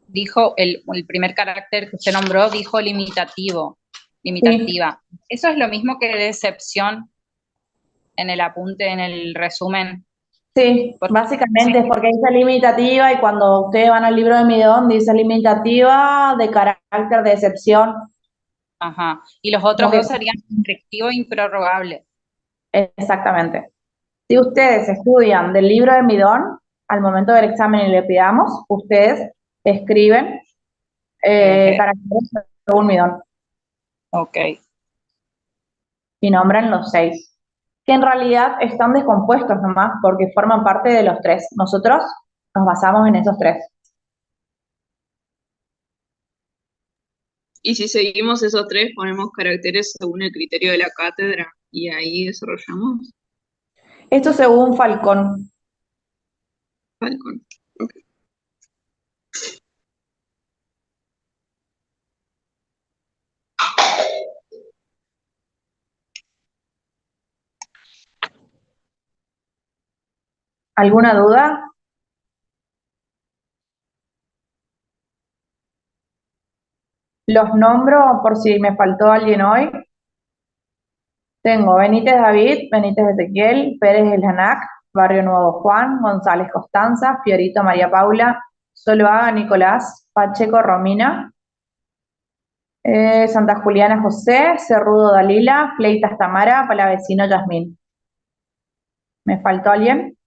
dijo el primer carácter que usted nombró, dijo limitativo, sí, limitativa. ¿Eso es lo mismo que decepción en el apunte, en el resumen? sí. Sí, Básicamente es porque dice limitativa y cuando ustedes van al libro de Midón dice limitativa de carácter de excepción. ajá. Y los otros Como que, dos serían restrictivo e improrrogable. exactamente. Si ustedes estudian del libro de Midón, al momento del examen y le pidamos, ustedes escriben Eh, caracteres según Midón ok. y nombran los 6, que en realidad están descompuestos nomás porque forman parte de los 3. Nosotros nos basamos en esos 3. Y si seguimos esos 3, ponemos caracteres según el criterio de la cátedra y ahí desarrollamos. Esto según Falcón. Falcon. Ok. ¿Alguna duda? Los nombro por si me faltó alguien hoy. Tengo Benítez David, Benítez Ezequiel, Pérez Elhanac, Barrio Nuevo Juan, González Constanza, Fiorito María Paula, Zuluaga Nicolás, Pacheco Romina, Santa Juliana José, Cerrudo Dalila, Fleitas Tamara, Palavecino Yasmín. ¿Me faltó alguien?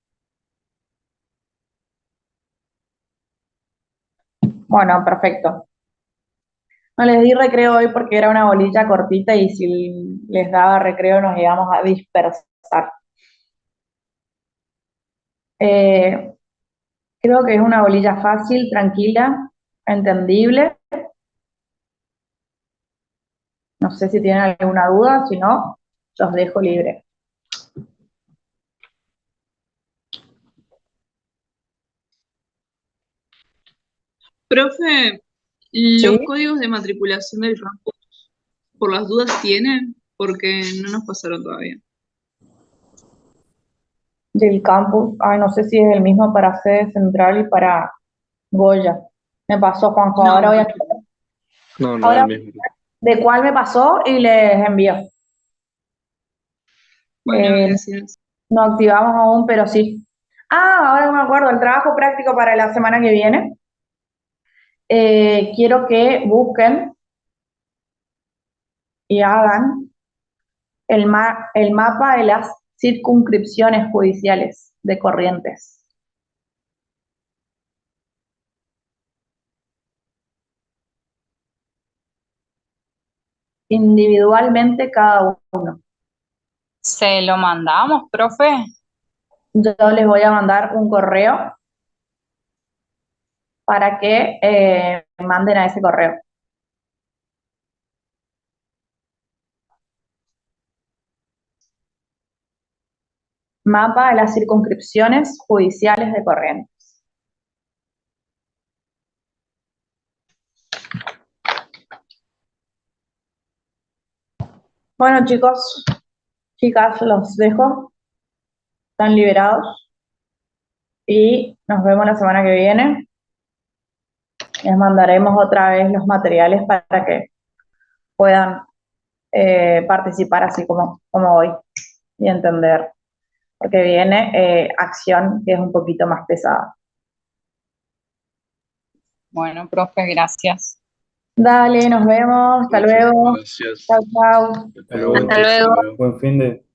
Bueno, perfecto. No les di recreo hoy porque era una bolilla cortita y si les daba recreo nos íbamos a dispersar. Eh, Creo que es una bolilla fácil, tranquila, entendible. No sé si tienen alguna duda, si no, los dejo libre. Profe, ¿los ¿Sí? códigos de matriculación del campus por las dudas tienen? Porque no nos pasaron todavía. Del campus. Ay, no sé si es el mismo para sede central y para Goya. Me pasó, Juanjo. No, No es el Ahora mismo. de cuál me pasó y les envío. bueno, Eh, gracias. no activamos aún, pero sí. Ah, ahora me acuerdo, el trabajo práctico para la semana que viene. Quiero que busquen y hagan el mapa de las circunscripciones judiciales de Corrientes. Individualmente cada uno. ¿Se lo mandamos, profe? Yo les voy a mandar un correo para que manden a ese correo. Mapa de las circunscripciones judiciales de Corrientes. Bueno, chicos, chicas, los dejo. Están liberados. Y nos vemos la semana que viene. Les mandaremos otra vez los materiales para que puedan participar así como hoy y entender. Porque viene acción que es un poquito más pesada. Bueno, profe, gracias. Dale, nos vemos. Hasta Profe, luego. gracias. Chau, chau. Hasta luego. Hasta luego. Buen fin de.